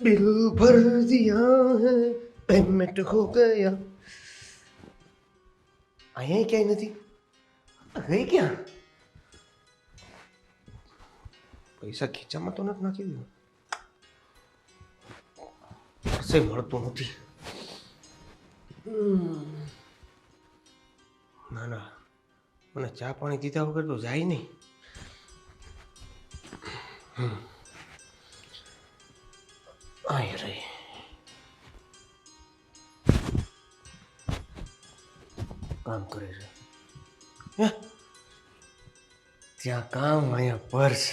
Bill भर दिया है पेमेंट हो गया અહીંયા ક્યાંય નથી ગઈ ક્યાં પૈસા ખીચામાં તો નથી નાખી દીધું કશે મળતું નથી ના ના મને ચા પાણી દીધા વગર તો જાય નહીં આય રે કામ કરે છે હે? ત્યાં કામ અહીંયા પર્સ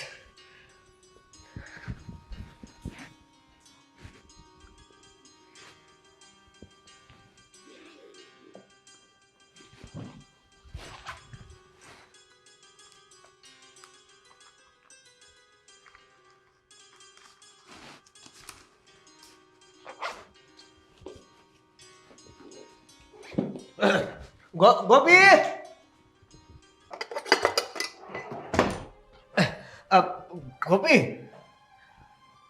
ગોપી ગોપી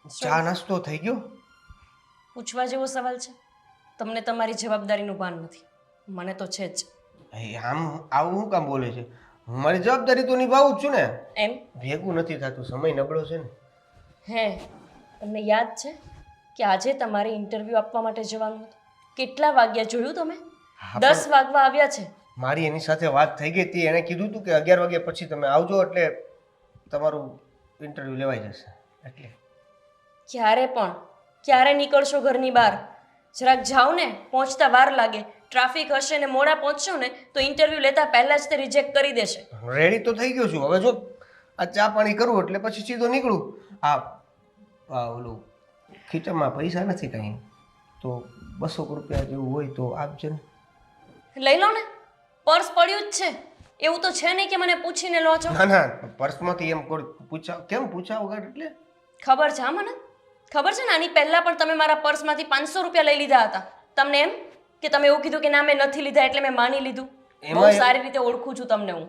ચા નાસ્તો થઈ ગયો પૂછવા જેવો સવાલ છે તમને તમારી જવાબદારીનું ભાન નથી મને તો છે જ આમ આવું શું કામ બોલે છે હું મારી જવાબદારી તો નિભાવું જ છું ને એમ ભેગું નથી થતું સમય નબળો છે ને હે તમને યાદ છે કે આજે તમારે ઇન્ટરવ્યૂ આપવા માટે જવાનું હતું કેટલા વાગ્યા જોયું તમે 10 વાગવા આવ્યા છે મારી એની સાથે વાત થઈ ગઈ હતી એણે કીધું હતું કે 11 વાગ્યા પછી તમે આવજો એટલે તમારું ઇન્ટરવ્યૂ લેવાઈ જશે એટલે ક્યારે નીકળશો ઘરની બહાર જરાક જાઓ ને પહોંચતા વાર લાગે ટ્રાફિક હશે ને મોડા પહોંચશો ને તો ઇન્ટરવ્યૂ લેતા પહેલા જ તે રિજેક્ટ કરી દેશે રેડી તો થઈ ગયો છું હવે જો આ ચા પાણી કરું એટલે પછી સીધો નીકળું ઓલું ખીચામાં પૈસા નથી કાંઈ તો 200 રૂપિયા જેવું હોય તો આપજે ને લઈ લો ને પર્સ પડ્યું જ છે એવું તો છે નહીં કે મને પૂછીને લો છો ના ના પર્સમાંથી એમ કેમ પૂછા વગર એટલે ખબર છે મને ખબર છે ને આની પહેલા પણ તમે મારા પર્સમાંથી 500 રૂપિયા લઈ લીધા હતા તમને એમ કે તમે એવું કીધું કે ના મેં નથી લીધા એટલે મેં માની લીધું બહુ સારી રીતે ઓળખું છું તમને હું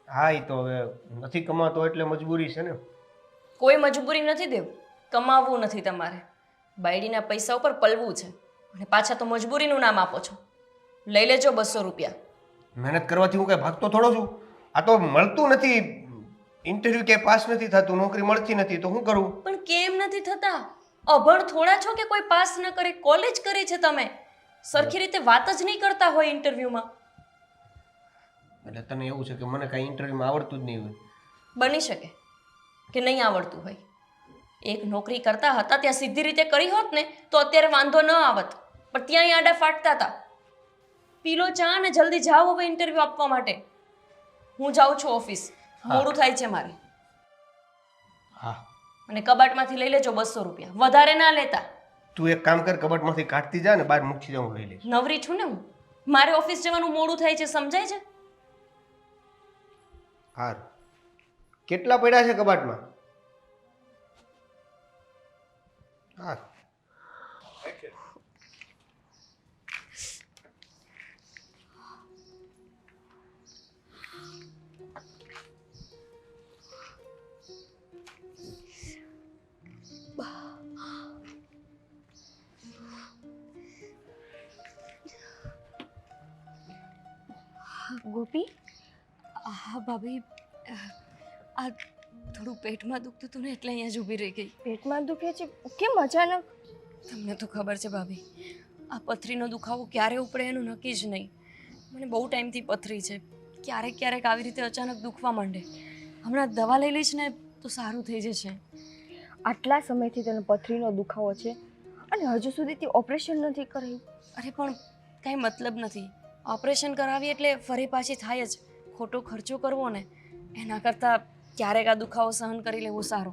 હા એ તો હવે નથી કમાતો એટલે મજબૂરી છે ને કોઈ મજબૂરી નથી દેવ કમાવવું નથી તમારે બાયડીના પૈસા ઉપર પલવું છે અને પાછા તો મજબૂરીનું નામ આપો છો લઈ લેજો 200 રૂપિયા મહેનત કરવાથી હું કઈ ભાગતો થોડો છું આ તો મળતું નથી ઇન્ટરવ્યુ કે પાસ નથી થતું નોકરી મળતી નથી તો શું કરું પણ કેમ નથી થતા અભણ થોડા છો કે કોઈ પાસ ન કરે કોલેજ કરી છે તમે સરખી રીતે વાત જ નહીં કરતા હોય ઇન્ટરવ્યુમાં એટલે તને એવું છે કે મને કાંઈ ઇન્ટરવ્યુમાં આવડતું જ નહીં હોય બની શકે કે નહીં આવડતું હોય એક નોકરી કરતા હતા ત્યાં સીધી રીતે કરી હોત ને તો અત્યારે વાંધો ન આવત પણ ત્યાં આડા ફાટતા હતા પીલો ચા ને જલ્દી જાઓ હવે ઇન્ટરવ્યુ આપવા માટે હું જાઉં છું ઓફિસ મોડું થાય છે મારે હા અને કબાટમાંથી લઈ લેજો 200 રૂપિયા વધારે ના લેતા તું એક કામ કર કબાટમાંથી કાઢતી જા ને બહાર મૂકી જાઉં લઈ લઈશ નવરી છું ને હું મારે ઓફિસ જવાનું મોડું થાય છે સમજાય છે હાર કેટલા પડ્યા છે કબાટમાં હા ગોપી હા ભાભી આ થોડું પેટમાં દુખતું હતું ને એટલે અહીંયા જ ઊભી રહી ગઈ પેટમાં દુખે છે કેમ અચાનક તમને તો ખબર છે ભાભી આ પથરીનો દુખાવો ક્યારે ઉપડે એનું નક્કી જ નહીં મને બહુ ટાઈમથી પથરી છે ક્યારેક ક્યારેક આવી રીતે અચાનક દુખવા માંડે હમણાં દવા લઈ લઈશ ને તો સારું થઈ જશે આટલા સમયથી તને પથરીનો દુખાવો છે અને હજુ સુધી તે ઓપરેશન નથી કરાયું અરે પણ કાંઈ મતલબ નથી ઓપરેશન કરાવી એટલે ફરી પાછી થાય જ ખોટો ખર્ચો કરવો ને એના કરતાં ક્યારેક આ દુખાવો સહન કરી લેવો સારો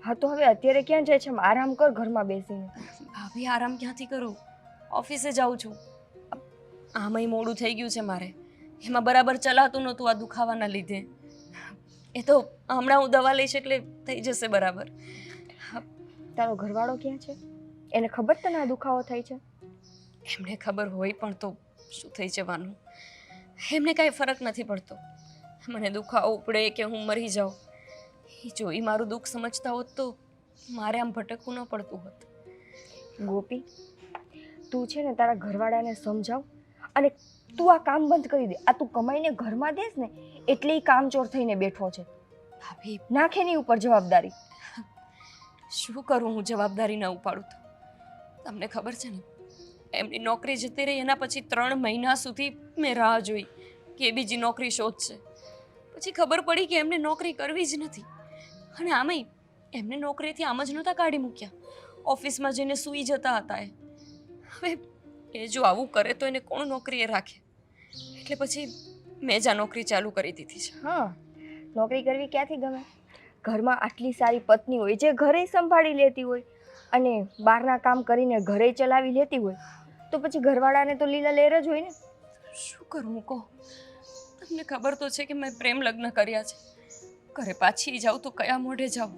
હા તો હવે અત્યારે ક્યાં જાય છે આરામ કર ઘરમાં બેસીને ભાભી આરામ ક્યાંથી કરું ઓફિસે જાઉં છું આમાંય મોડું થઈ ગયું છે મારે એમાં બરાબર ચલાતું નહોતું આ દુખાવાના લીધે એ તો હમણાં હું દવા લઈશ એટલે થઈ જશે બરાબર તારો ઘરવાળો ક્યાં છે એને ખબર તને આ દુખાવો થાય છે એમને ખબર હોય પણ તો શું થઈ જવાનું એમને કાંઈ ફરક નથી પડતો મને દુખાવો ઉપડે કે હું મરી જાઉં એ જો એ મારું દુઃખ સમજતા હોત તો મારે આમ ભટકવું ન પડતું હોત ગોપી, તું છે ને તારા ઘરવાળાને સમજાવ અને તું આ કામ બંધ કરી દે. આ તું કમાઈને ઘરમાં દેસ ને એટલે ઈ કામચોર થઈને બેઠો છે. ભાભી નાખે એની ઉપર જવાબદારી. શું કરું હું જવાબદારી ન ઉપાડું તો? તમને ખબર છે ને, એમની નોકરી જતી રહી એના પછી 3 મહિના સુધી મેં રાહ જોઈ કે એ બીજી નોકરી શોધશે. પછી ખબર પડી કે એમને નોકરી કરવી જ નથી. અને આમેય એમને નોકરીથી આમ જ નહોતા કાઢી મૂક્યા, ઓફિસમાં જઈને સૂઈ જતા હતા એ. હવે એ જો આવું કરે તો એને કોણ નોકરીએ રાખે? એટલે પછી મેં જ આ નોકરી ચાલુ કરી દીધી છે. હા, નોકરી કરવી ક્યાંથી ગમે? ઘરમાં આટલી સારી પત્ની હોય જે ઘરે સંભાળી લેતી હોય અને બહારના કામ કરીને ઘરે ચલાવી લેતી હોય તો પછી ઘરવાળાને તો લીલા લહેર જ હોય ને. શું કરું કહો? તમને ખબર તો છે કે મેં પ્રેમ લગ્ન કર્યા છે. ઘરે પાછી જાઉં તો કયા મોઢે જાઉં?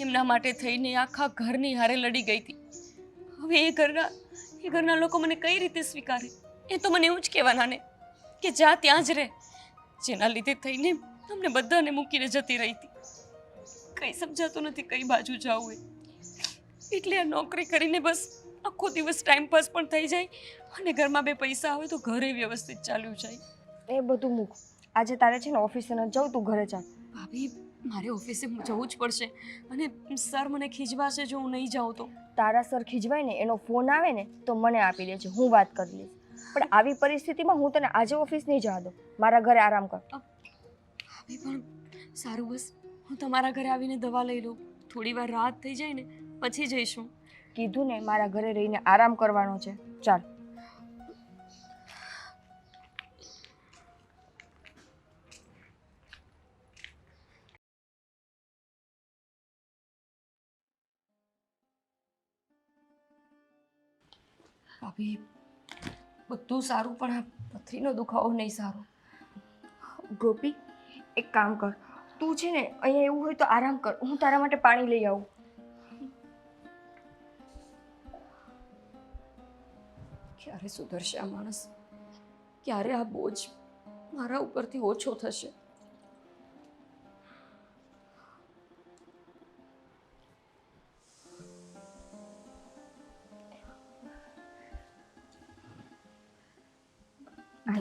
એમના માટે થઈને આખા ઘરની હારે લડી ગઈ હતી. હવે એ ઘરના લોકો મને કઈ રીતે સ્વીકારે? એ તો મને એવું જ કહેવાના ને કે જા ત્યાં જ રહે, જેના લીધે થઈને અમને બધાને મૂકીને જતી રહી હતી. કંઈ સમજાતું નથી કઈ બાજુ જાવું એ. એટલે આ નોકરી કરીને બસ આખો દિવસ ટાઈમપાસ પણ થઈ જાય અને ઘરમાં 2 પૈસા આવે તો ઘરે વ્યવસ્થિત ચાલ્યું જાય. એ બધું મૂક. આજે તારે છે ને ઓફિસે ન જવું, તું ઘરે ચાલ. ભાભી મારે ઓફિસે જવું જ પડશે અને સર મને ખીજવાશે જો હું નહીં જાઉં તો. તારા સર ખીજવાય ને એનો ફોન આવે ને તો મને આપી દેજે, હું વાત કરી લઈશ. પણ આવી પરિસ્થિતિમાં હું તને આજે ઓફિસ નહીં જવા દઉં. મારા ઘરે આરામ કર. ભાભી પણ સારું, બસ હું તમારા ઘરે આવીને દવા લઈ લઉં, થોડી વાર રાહત થઈ જાય ને પછી જઈશું. કીધું ને મારા ઘરે રહીને આરામ કરવાનો છે. ચાલ. ભાભી બધું સારું પણ આ પથરીનો દુખાવો નહીં સારો. ગોપી, એક કામ કર, તું છે ને અહીંયા એવું હોય તો આરામ કર, હું તારા માટે પાણી લઈ આવું. ક્યારે સુધરશે આ માણસ? ક્યારે આ બોજ મારા ઉપરથી ઓછો થશે?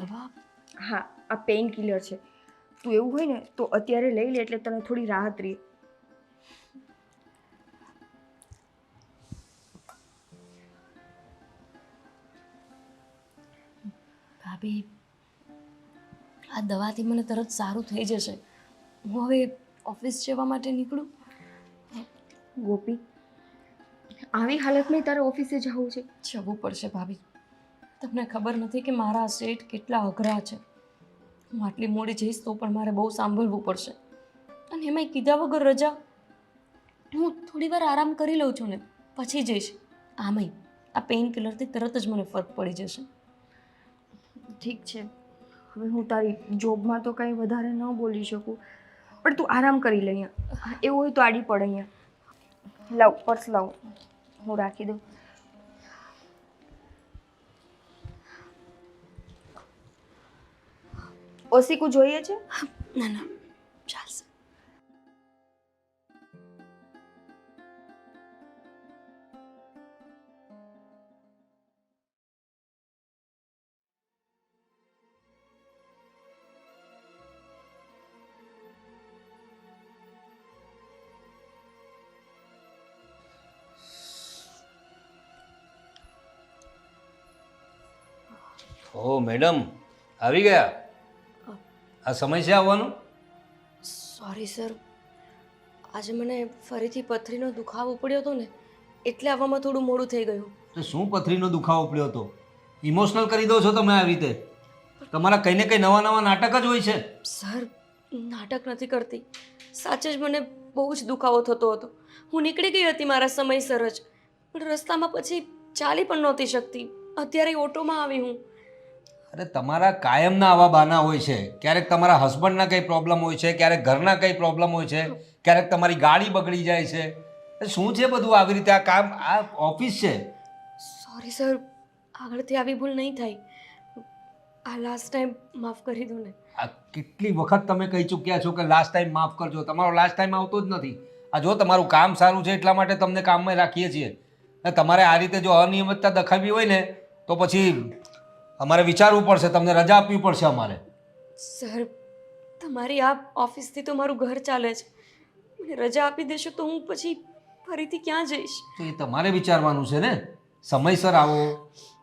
દવા? હા, આ પેઇન કિલર છે. તું એવું હોય ને તો અત્યારે લઈ લે એટલે તને થોડી રાહત રહે. ભાભી આ દવાથી મને તરત સારું થઈ જશે. હું હવે ઓફિસ જવા માટે નીકળું. ગોપી, આવી હાલતમાં તારે ઓફિસે જવું છે? જવું પડશે ભાભી. તમને ખબર નથી કે મારા શેઠ કેટલા અઘરા છે. હું આટલી મોડી જઈશ તો પણ મારે બહુ સાંભળવું પડશે. અને એમાંય કીધા વગર રજા. હું થોડી વાર આરામ કરી લઉં છું ને પછી જઈશ. આમાંય આ પેઇન કિલરથી તરત જ મને ફરક પડી જશે. ઠીક છે, હવે હું તારી જોબમાં તો કંઈ વધારે ન બોલી શકું, પણ તું આરામ કરી લે. અહીંયા એવું હોય તો આડી પડ. અહીંયા લાવ, પર્સ લાવ, હું રાખી દઉં. ઓસીકું જોઈએ છે? ના ના, ચાલશે. ઓ મેડમ, આવી ગયા? આ સમય છે આવવાનું? સોરી સર, આજે મને ફરીથી પથરીનો દુખાવો પડ્યો હતો ને એટલે આવવામાં થોડું મોડું થઈ ગયું. તો શું પથરીનો દુખાવો પડ્યો હતો? ઇમોશનલ કરી દો છો તમે આવી રીતે. તમારા કંઈ ને કંઈ નવા નવા નાટક જ હોય છે. સર, નાટક નથી કરતી. સાચે જ મને બહુ જ દુખાવો થતો હતો. હું નીકળી ગઈ હતી મારા સમયસર જ, પણ રસ્તામાં પછી ચાલી પણ નહોતી શકતી. અત્યારે ઓટોમાં આવી હું. અરે તમારા કાયમના આવા બાના હોય છે. ક્યારેક તમારા હસબન્ડના કંઈ પ્રોબ્લેમ હોય છે, ક્યારેક ઘરના કંઈ પ્રોબ્લેમ હોય છે, ક્યારેક તમારી ગાડી બગડી જાય છે. શું છે બધું આવી રીતે? આ કામ, આ ઓફિસ છે. સોરી સર, આગળથી આવી ભૂલ નહીં થાય. આ લાસ્ટ ટાઈમ માફ કરી દો ને. આ કેટલી વખત તમે કહી ચૂક્યા છો કે લાસ્ટ ટાઈમ માફ કરજો. તમારો લાસ્ટ ટાઈમ આવતો જ નથી. આ જો તમારું કામ સારું છે એટલા માટે તમને કામમાં રાખીએ છીએ. ને તમારે આ રીતે જો અનિયમિતતા દખાવી હોય ને તો પછી અમારે વિચારવું પડશે, તમને રજા આપવી પડશે અમારે. સર, તમારી આ ઓફિસથી તો મારું ઘર ચાલે છે. મને રજા આપી દેશો તો હું પછી ફરીથી ક્યાં જઈશ? તો એ તમારે વિચારવાનું છે ને. સમયસર આવો,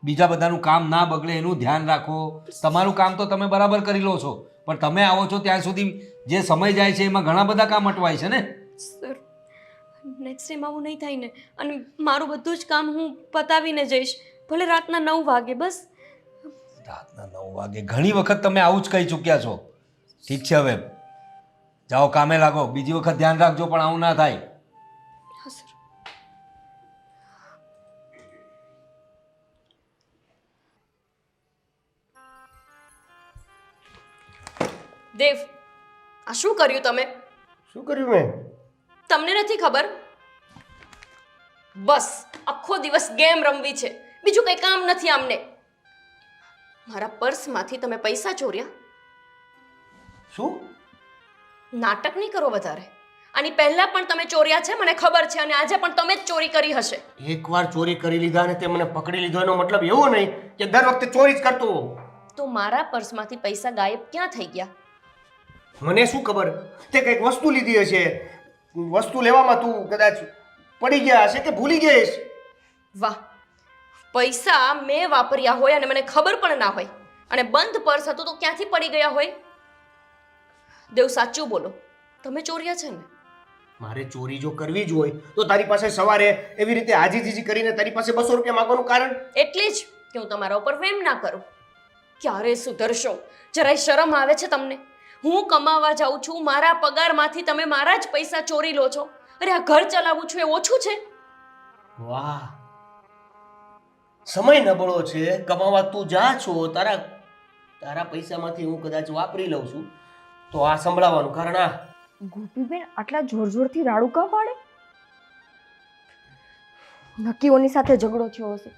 બીજા બધાનું કામ ના બગડે એનું ધ્યાન રાખો. તમારું કામ તો તમે બરાબર કરી લો છો, પણ તમે આવો છો ત્યાં સુધી જે સમય જાય છે એમાં ઘણા બધા કામ અટવાય છે ને. સર, નેક્સ્ટ ટાઈમ આવું નહીં થાય ને. અને મારું બધું જ કામ હું પતાવીને જઈશ, ભલે રાતના 9 વાગે. બસ રાતના 9 વાગે ઘણી વખત તમે આવું જ કહી ચૂક્યા છો. ઠીક છે, હવે જાઓ કામે લાગો. બીજી વખત ધ્યાન રાખજો પણ આવું ના થાય. હા સર. દેવ, આ શું કર્યું તમે? શું કર્યું મેં? તમને નથી ખબર? બસ આખો દિવસ ગેમ રમવી છે, બીજું કંઈ કામ નથી આમને. મારા પર્સમાંથી તમે પૈસા ચોર્યા. શું? નાટક નહીં કરો વધારે. આની પહેલા પણ તમે ચોર્યા છે, મને ખબર છે, અને આજે પણ તમે જ ચોરી કરી હશે. એકવાર ચોરી કરી લીધા ને તે મને પકડી લીધો એનો મતલબ એવો નહીં કે દર વખતે ચોરી જ કરતો હોઉં. તો મારા પર્સમાંથી પૈસા ગાયબ ક્યાં થઈ ગયા? મને શું ખબર, તે કંઈક વસ્તુ લીધી હશે. વસ્તુ લેવામાં તું કદાચ પડી ગયા હશે કે ભૂલી ગઈ હશે. વાહ, પૈસા મેં વાપર્યા હોય અને મને ખબર પણ ના હોય, અને બંધ પર્સ હતું તો ક્યાંથી પડી ગયા હોય? દેવ, સાચું બોલો, તમે ચોર્યા છે ને? મારે ચોરી જો કરવી જ હોય તો તારી પાસે સવારે એવી રીતે હાજીજીજી કરીને તારી પાસે 200 રૂપિયા માંગવાનું કારણ? એટલે જ કે હું તમારા ઉપર વેમ ના કરું. ક્યારે સુધરશો? જરાય શરમ આવે છે તમને? હું કમાવા જાઉં છું, મારા પગારમાંથી તમે મારા જ પૈસા ચોરી લો છો. અરે આ ઘર ચલાવું છું એ ઓછું છે? વાહ, સમય નબળો છે, કમાવા તું જા છો, તારા પૈસામાંથી હું કદાચ વાપરી લઉં છું, તો આ સંભળાવવાનું કારણ આ. ગોપીબેન આટલા જોર જોરથી રાડું કાં પાડે? નક્કી ઓની સાથે ઝઘડો થયો હશે.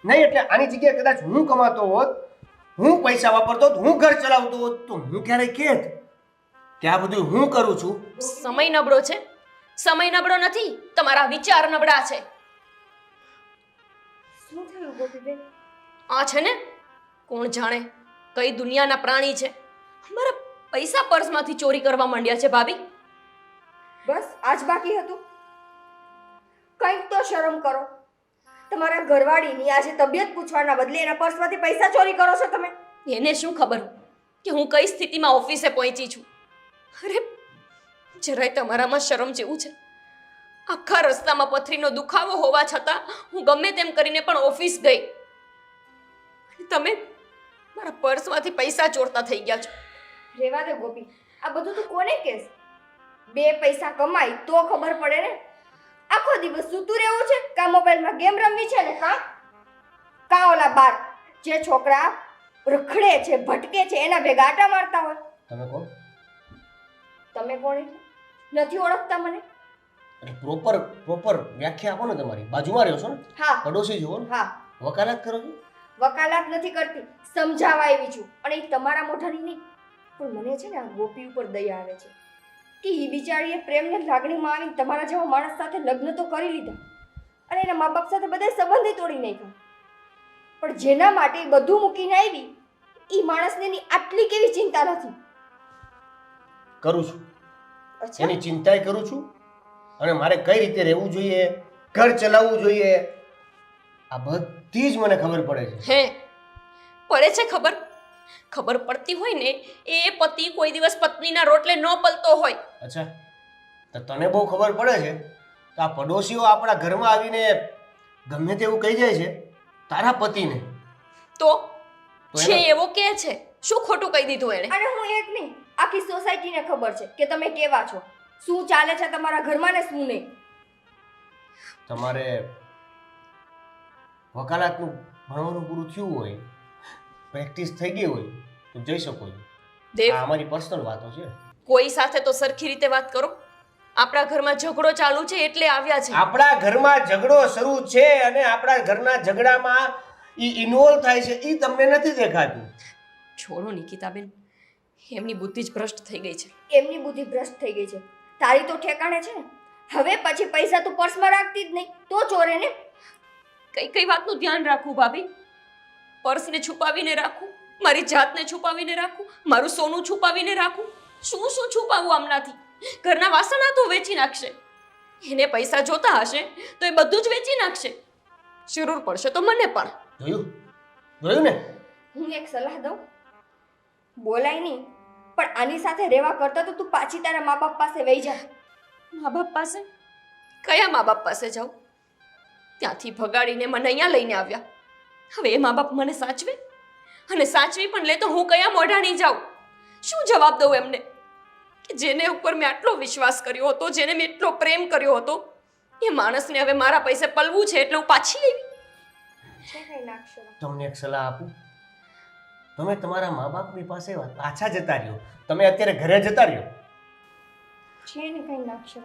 નહીં, એટલે આની જગ્યાએ કદાચ હું કમાતો હોત, હું પૈસા વાપરતો હોત, હું ઘર ચલાવતો હોત, તો હું ક્યારેય કહેત કે આ બધું હું કરું છું. સમય નબળો છે? સમય નબળો નથી, તમારા વિચાર નબળા છે. શું થયું ગોપીબેન? આ છે ને, કોણ જાણે કઈ દુનિયાના પ્રાણી છે, મારા પૈસા પર્સમાંથી ચોરી કરવા માંડ્યા છે. ભાભી, બસ આજ બાકી હતું? કંઈક તો શરમ કરો. તમારા ઘરવાળીની આજે તબિયત પૂછવાના બદલે એના પર્સમાંથી પૈસા ચોરી કરો છો તમે. એને શું ખબર કે હું કઈ સ્થિતિમાં ઓફિસે પહોંચી છું? અરે જરાય તમારામાં શરમ જેવું છે? આખા રસ્તામાં પથરીનો દુખાવો હોવા છતાં હું ગમે તેમ કરીને પણ ઓફિસ ગઈ. તમે મારા પર્સમાંથી પૈસા ચોરતા થઈ ગયા છો. રેવા દે ગોપી, આ બધું તું કોને કહેશ? 2 પૈસા કમાય તો ખબર પડે ને. આખો દિવસ સૂતું રહેવું છે, કા મોબાઈલમાં ગેમ રમવી છે ને કા ઓલા બાર જે છોકરા રખડે છે, ભટકે છે, એના ભેગા આટા મારતા હોય. તમે કોણ? તમે કોણ એટલે નથી ઓળખતા મને? પ્રોપર વ્યાખ્યા આપો ને તમારી. બાજુમાં રહ્યો છો ને? હા. પડોશી જુઓ ને? હા. વકાલત કરો છો? વકાલત નથી કરતી, સમજાવવા આવી છું. અને એ તમારા મોઢાની નહીં, પણ મને છે ને આ ગોપી ઉપર દયા આવે છે કે એ બિચારીએ પ્રેમને લાગણીમાં આવીને તમારા જેવા માણસ સાથે લગ્ન તો કરી લીધા અને એના મા બાપ સાથે બધા સંબંધે તોડી નાખ્યા, પણ જેના માટે એ બધું મૂકીને આવી એ માણસને એની આટલી કેવી ચિંતા નથી? કરું છું, અચ્છા, એની ચિંતાય કરું છું, અને મારે કઈ રીતે રહેવું જોઈએ, ઘર ચલાવવું જોઈએ, આ બધી જ મને ખબર પડે છે. હે પડે છે ખબર? ખબર પડતી હોય ને એ પતિ કોઈ દિવસ પત્નીના રોટલે ન પલતો હોય. અચ્છા, તો તને બહુ ખબર પડે છે તો આ પડોશીઓ આપણા ઘરમાં આવીને ગમે તેવું કહી જાય છે તારા પતિને, તો તો છે એનો- એવો કે છે, શું ખોટું કહી દીધું એને? અને હું એક નહીં, આખી સોસાયટીને ખબર છે કે તમે કેવા છો, શું ચાલે છે તમારા ઘરમાં ને શું નહીં. તમારે વકાલતનું ભણવાનું પૂરું થયું હોય, પ્રેક્ટિસ થઈ ગઈ હોય તો જઈ શકો છો. દેવ, આ અમારી પર્સનલ વાતો છે. કોઈ સાથે તો સરખી રીતે વાત કરો. આપણા ઘરમાં ઝઘડો ચાલુ છે એટલે આવ્યા છે. આપણા ઘરમાં ઝઘડો શરૂ છે અને આપણા ઘરના ઝઘડામાં ઈ ઇન્વોલ્વ થાય છે, ઈ તમને નથી દેખાતું. છોડો નિકિતાબેન, એમની બુદ્ધિ જ ભ્રષ્ટ થઈ ગઈ છે. એમની બુદ્ધિ ભ્રષ્ટ થઈ ગઈ છે, તારી તો ઠેકાણે છે ને. હવે પછી પૈસા તું પર્સમાં રાખતી જ નહીં તો ચોરે ને. કઈ કઈ વાતનું ધ્યાન રાખું ભાભી? પર્સને છુપાવીને રાખું, મારી જાતને છુપાવીને રાખું, મારું સોનું છુપાવીને રાખું. શું શું છુપાવું આમનાથી? ઘરના વાસણ તો વેચી નાખશે. એને પૈસા જોતા હશે તો એ બધું જ વેચી નાખશે. જરૂર પડશે તો મને પણ. જોયું ને? હું એક સલાહ દઉં, બોલાય નહીં, પણ આની સાથે રહેવા કરતા તો તું પાછી તારા મા બાપ પાસે વહી જા. મા બાપ પાસે? કયા મા બાપ પાસે જાઉં? ત્યાંથી ભગાડીને મને અહીંયા લઈને આવ્યા. હવે એ મા બાપ મને સાચવે? અને સાચવી પણ લે તો હું કયા મોઢાની જાઉં? શું જવાબ દઉં એમને કે જેને ઉપર મેં આટલો વિશ્વાસ કર્યો હતો, જેને મેં એટલો પ્રેમ કર્યો હતો, એ માણસને હવે મારા પૈસે પલવું છે એટલે હું પાછી આવી? તમને એક સલાહ આપું, તમે તમારા મા બાપની પાસે પાછા જતા રહ્યો. તમે અત્યારે ઘરે જતા રહ્યો. છે ને કઈ નાખશો.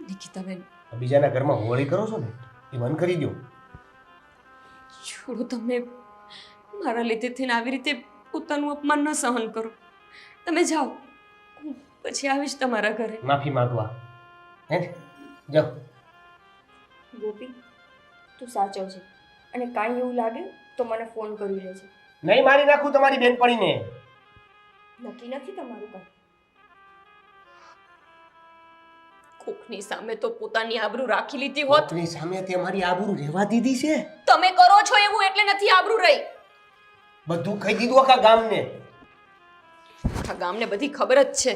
નિકિતાબેન, બીજાના ઘરમાં હોળી કરો છો ને, એ બંધ કરી દો. છોડો, તમે મારા લીધેથી ને આવી રીતે પોતાનું અપમાન ન સહન કરો. તમે જાઓ, હું પછી આવીશ તમારા ઘરે. માફી માંગવા હે ને? જાઓ. ગોપી, તું સાચો છે અને કાંઈ એવું લાગે તો મને ફોન કરી લેજે. નહીં મારી નાખું તમારી બેનપણીને. નક્કી નથી તમારું કાંઈ. કોકની સામે તો પોતાની આબરૂ રાખી લીધી હોત. કોકની સામે તે મારી આબરૂ રહેવા દીધી છે. તમે કરો છો એવું એટલે નથી આબરૂ રહી. બધું કહી દીધું આખા ગામને. આખા ગામને બધી ખબર જ છે.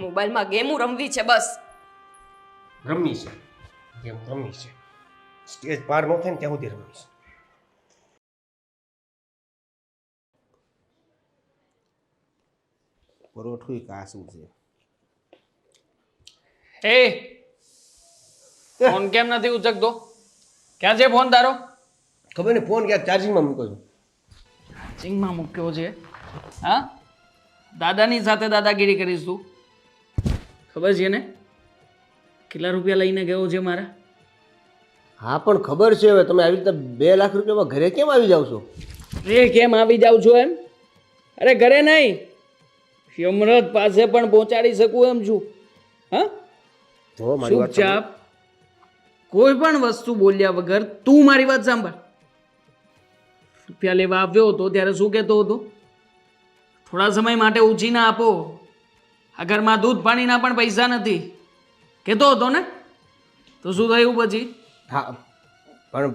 મોબાઈલમાં ગેમો રમવી છે બસ. રમી છે, ગેમ રમી છે. સ્ટેજ પાર ન થાય ને ત્યાં સુધી રમી છે. પરોઠું કાસું છે. હે, ફોન કેમ નથી ઉચકતો? ક્યાં છે ફોન તારો? ખબર ને, ફોન ક્યાંક ચાર્જિંગમાં મૂકો છો. ચાર્જિંગમાં મૂક્યો છે? હા, દાદાની સાથે દાદાગીરી કરીશ તું? ખબર છે ને કેટલા રૂપિયા લઈને ગયો છે મારા? હા પણ ખબર છે. હવે તમે આવી રીતે 2 લાખ રૂપિયામાં ઘરે કેમ આવી જાવ છો? એ કેમ આવી જાઉં છું એમ? અરે ઘરે નહીં, યમરાજ પાસે પણ પહોંચાડી શકું એમ છું. હા, જો મારી વાત ચૂપચાપ કોઈ પણ વસ્તુ બોલ્યા વગર તું મારી વાત સાંભળ. રૂપિયા લેવા આવ્યો હતો ત્યારે શું કહેતો હતો? થોડા સમય માટે ઉછીના આપો, આ ઘરમાં દૂધ પાણીના પણ પૈસા નથી કહેતો હતો ને? તો શું થયું પછી? હા પણ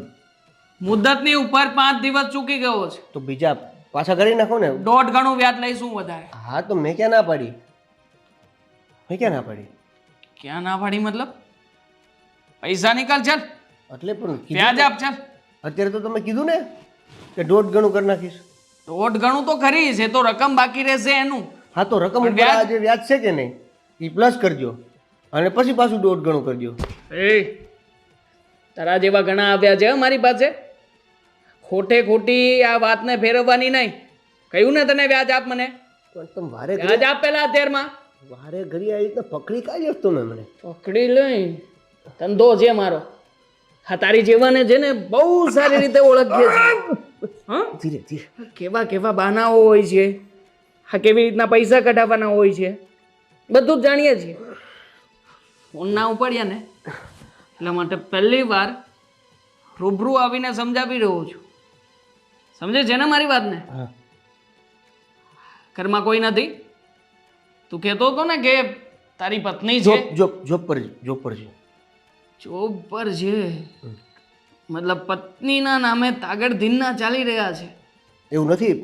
મુદ્દતની ઉપર 5 દિવસ ચૂકી ગયો છે. તો બીજા પાછા કરી નાખો ને. 1.5 ગણું વ્યાજ લઈશું વધારે. હા તો મેં ક્યાં ના પાડી? મેં ક્યાં ના પાડી? ક્યાં ના પાડી મતલબ? પૈસા નીકળ ચાલ, એટલે પણ વ્યાજ આપ ચાલ. અત્યારે તો તમે કીધું ને કે 1.5 ગણું કરી નાખીશ. 1.5 ગણું તો ખરી છે, તો રકમ બાકી રહેશે એનું. હા તો રકમ પણ ઉપર આ જે વ્યાજ છે કે નહીં એ પ્લસ કરજો અને પછી પાછું 1.5 ગણું કરજો. એ તારા જેવા ઘણા આવ્યા છે મારી પાસે. ખોટે ખોટી આ વાતને ફેરવવાની નહીં. કહ્યું ને તને વ્યાજ આપ મને. પણ તમે વારે વ્યાજ આપ પેલા અત્યારમાં. વારે ઘડી આવી રીતના પકડી કાઢ્યો તો મેં મને. પકડી લઈ ધંધો છે મારો. હા, તારી જેવાને છે ને બહુ સારી રીતે ઓળખીએ છે. હા, ધીરે ધીરે. કેવા કેવા બહાનાઓ હોય છે, હા કેવી રીતના પૈસા કઢાવવાના હોય છે, બધું જ જાણીએ છીએ. ફોન ના ઉપાડ્યા ને એટલા માટે પહેલી વાર રૂબરૂ આવીને સમજાવી રહ્યો છું. સમજે છે ને મારી વાતને? હા ઘરમાં કોઈ નથી? તું કહેતો હતો ને કે તારી પત્ની છે. જોબ પર છે. જોબ પર છે મતલબ પત્નીના નામે તાગડધીનના ચાલી રહ્યા છે. એવું નથી,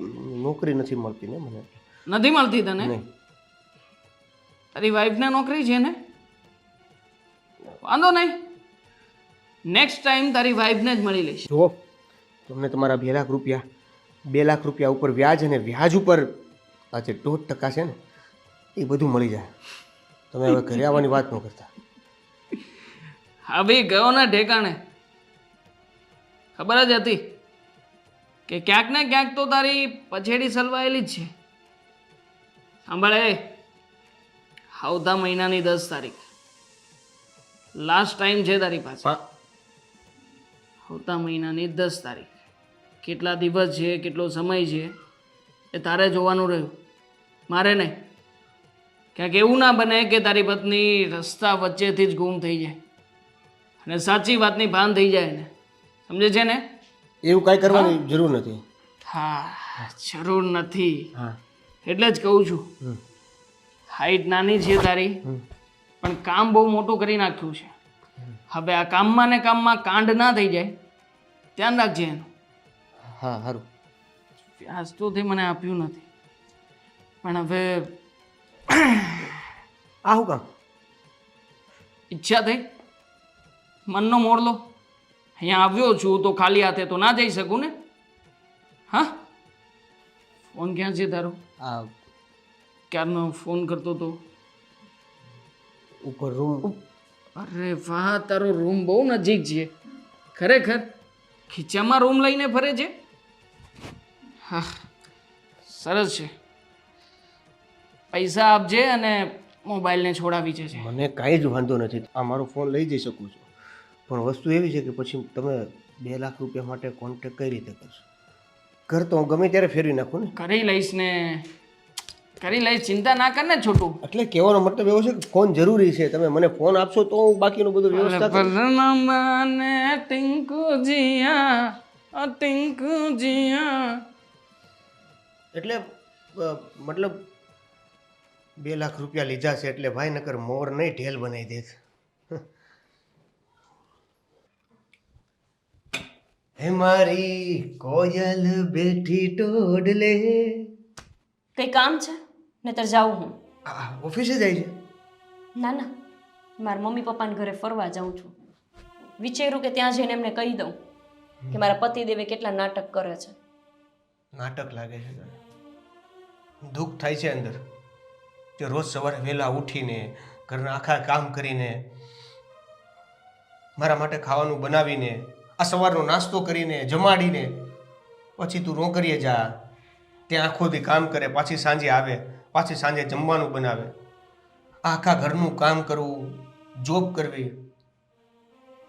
નોકરી નથી મળતી ને મને. નથી મળતી તને? નહીં. તારી વાઈફને નોકરી છે ને? વાંધો નહીં, નેક્સ્ટ ટાઈમ તારી વાઈફને જ મળી લઈશ. જો તમને તમારા 2 લાખ રૂપિયા ઉપર વ્યાજ અને વ્યાજ ઉપર આ જે 1.5% છે ને એ બધું મળી જાય. તમે હવે ઘરે આવવાની વાત ન કરતા. આવી ગયો ને ઠેકાણે. ખબર જ હતી કે ક્યાંક ને ક્યાંક તો તારી પછેડી સલવાયેલી જ છે. સાંભળે, આવતા મહિનાની 10 તારીખ લાસ્ટ ટાઈમ છે તારી પાસે. આવતા મહિનાની 10 તારીખ. કેટલા દિવસ છે, કેટલો સમય છે એ તારે જોવાનું રહ્યું, મારે નહીં. ક્યાંક એવું ના બને કે તારી પત્ની રસ્તા વચ્ચેથી જ ગુમ થઈ જાય. અને સાચી વાતની ભાન થઈ જાય ને, સમજે છે ને? એવું કાંઈ કરવાની જરૂર નથી. હા, જરૂર નથી. હા. એટલે જ કહું છું, હાઈટ નાની છે તારી, પણ કામ બહુ મોટું કરી નાખ્યું છે. હવે આ કામમાં ને કામમાં કાંડ ના થઈ જાય, ધ્યાન રાખજે એનું. હા, સારું. વ્યાજ તો તે મને આપ્યું નથી, પણ હવે આ શું કામ? ઈચ્છા થઈ, મનનો મોરલો. અહીંયા આવ્યો છું તો ખાલી હાથે તો ના જઈ શકું ને. હા, ફોન ક્યાં છે તારો? આ ક્યારનો ફોન કરતો હતો. ઉપર રૂમ. અરે વાહ, તારો રૂમ બહુ નજીક છે ખરેખર. ખીચામાં રૂમ લઈને ફરે છે. હા, સરસ છે. પૈસા આપજે અને મોબાઈલને છોડાવી જશે. મને કાંઈ જ વાંધો નથી, આ મારો ફોન લઈ જઈ શકું છું, પણ વસ્તુ એવી છે કે પછી તમે 2 લાખ રૂપિયા માટે કોન્ટેક્ટ કઈ રીતે કરશો? ઘર તો હું ગમે ત્યારે ફેરવી નાખું ને. કરી લઈશ ને, કરી લઈશ, ચિંતા ના કર ને છોટું. એટલે કહેવાનો મતલબ એવો છે કે ફોન જરૂરી છે, તમે મને ફોન આપશો તો હું બાકીનું બધું વ્યવસ્થા કરું. ટિંકુ જીયા, ટિંકુ જીયા. એટલે મતલબ 2 લાખ રૂપિયા લીધા છે એટલે ભાઈ નકર મોર નહીં ઢેલ બનાવી દે. હે મારી કોયલ બેઠી ટોડલે. કંઈ કામ છે નહીતર જાઉં હું. ઓફિસે જાય છે? ના ના, મારા મમ્મી પપ્પાને ઘરે ફરવા જાઉં છું. વિચાર્યું કે ત્યાં જઈને એમને કહી દઉં કે મારા પતિદેવે કેટલા નાટક કરે છે. નાટક લાગે છે તને? દુઃખ થાય છે અંદર કે રોજ સવારે વહેલા ઉઠીને ઘરના આખા કામ કરીને મારા માટે ખાવાનું બનાવીને આ સવારનો નાસ્તો કરીને જમાડીને પછી તું નોકરીએ જા, ત્યાં આખો દી કામ કરે, પાછી સાંજે આવે, પાછી સાંજે જમવાનું બનાવે, આખા ઘરનું કામ કરવું, જોબ કરવી,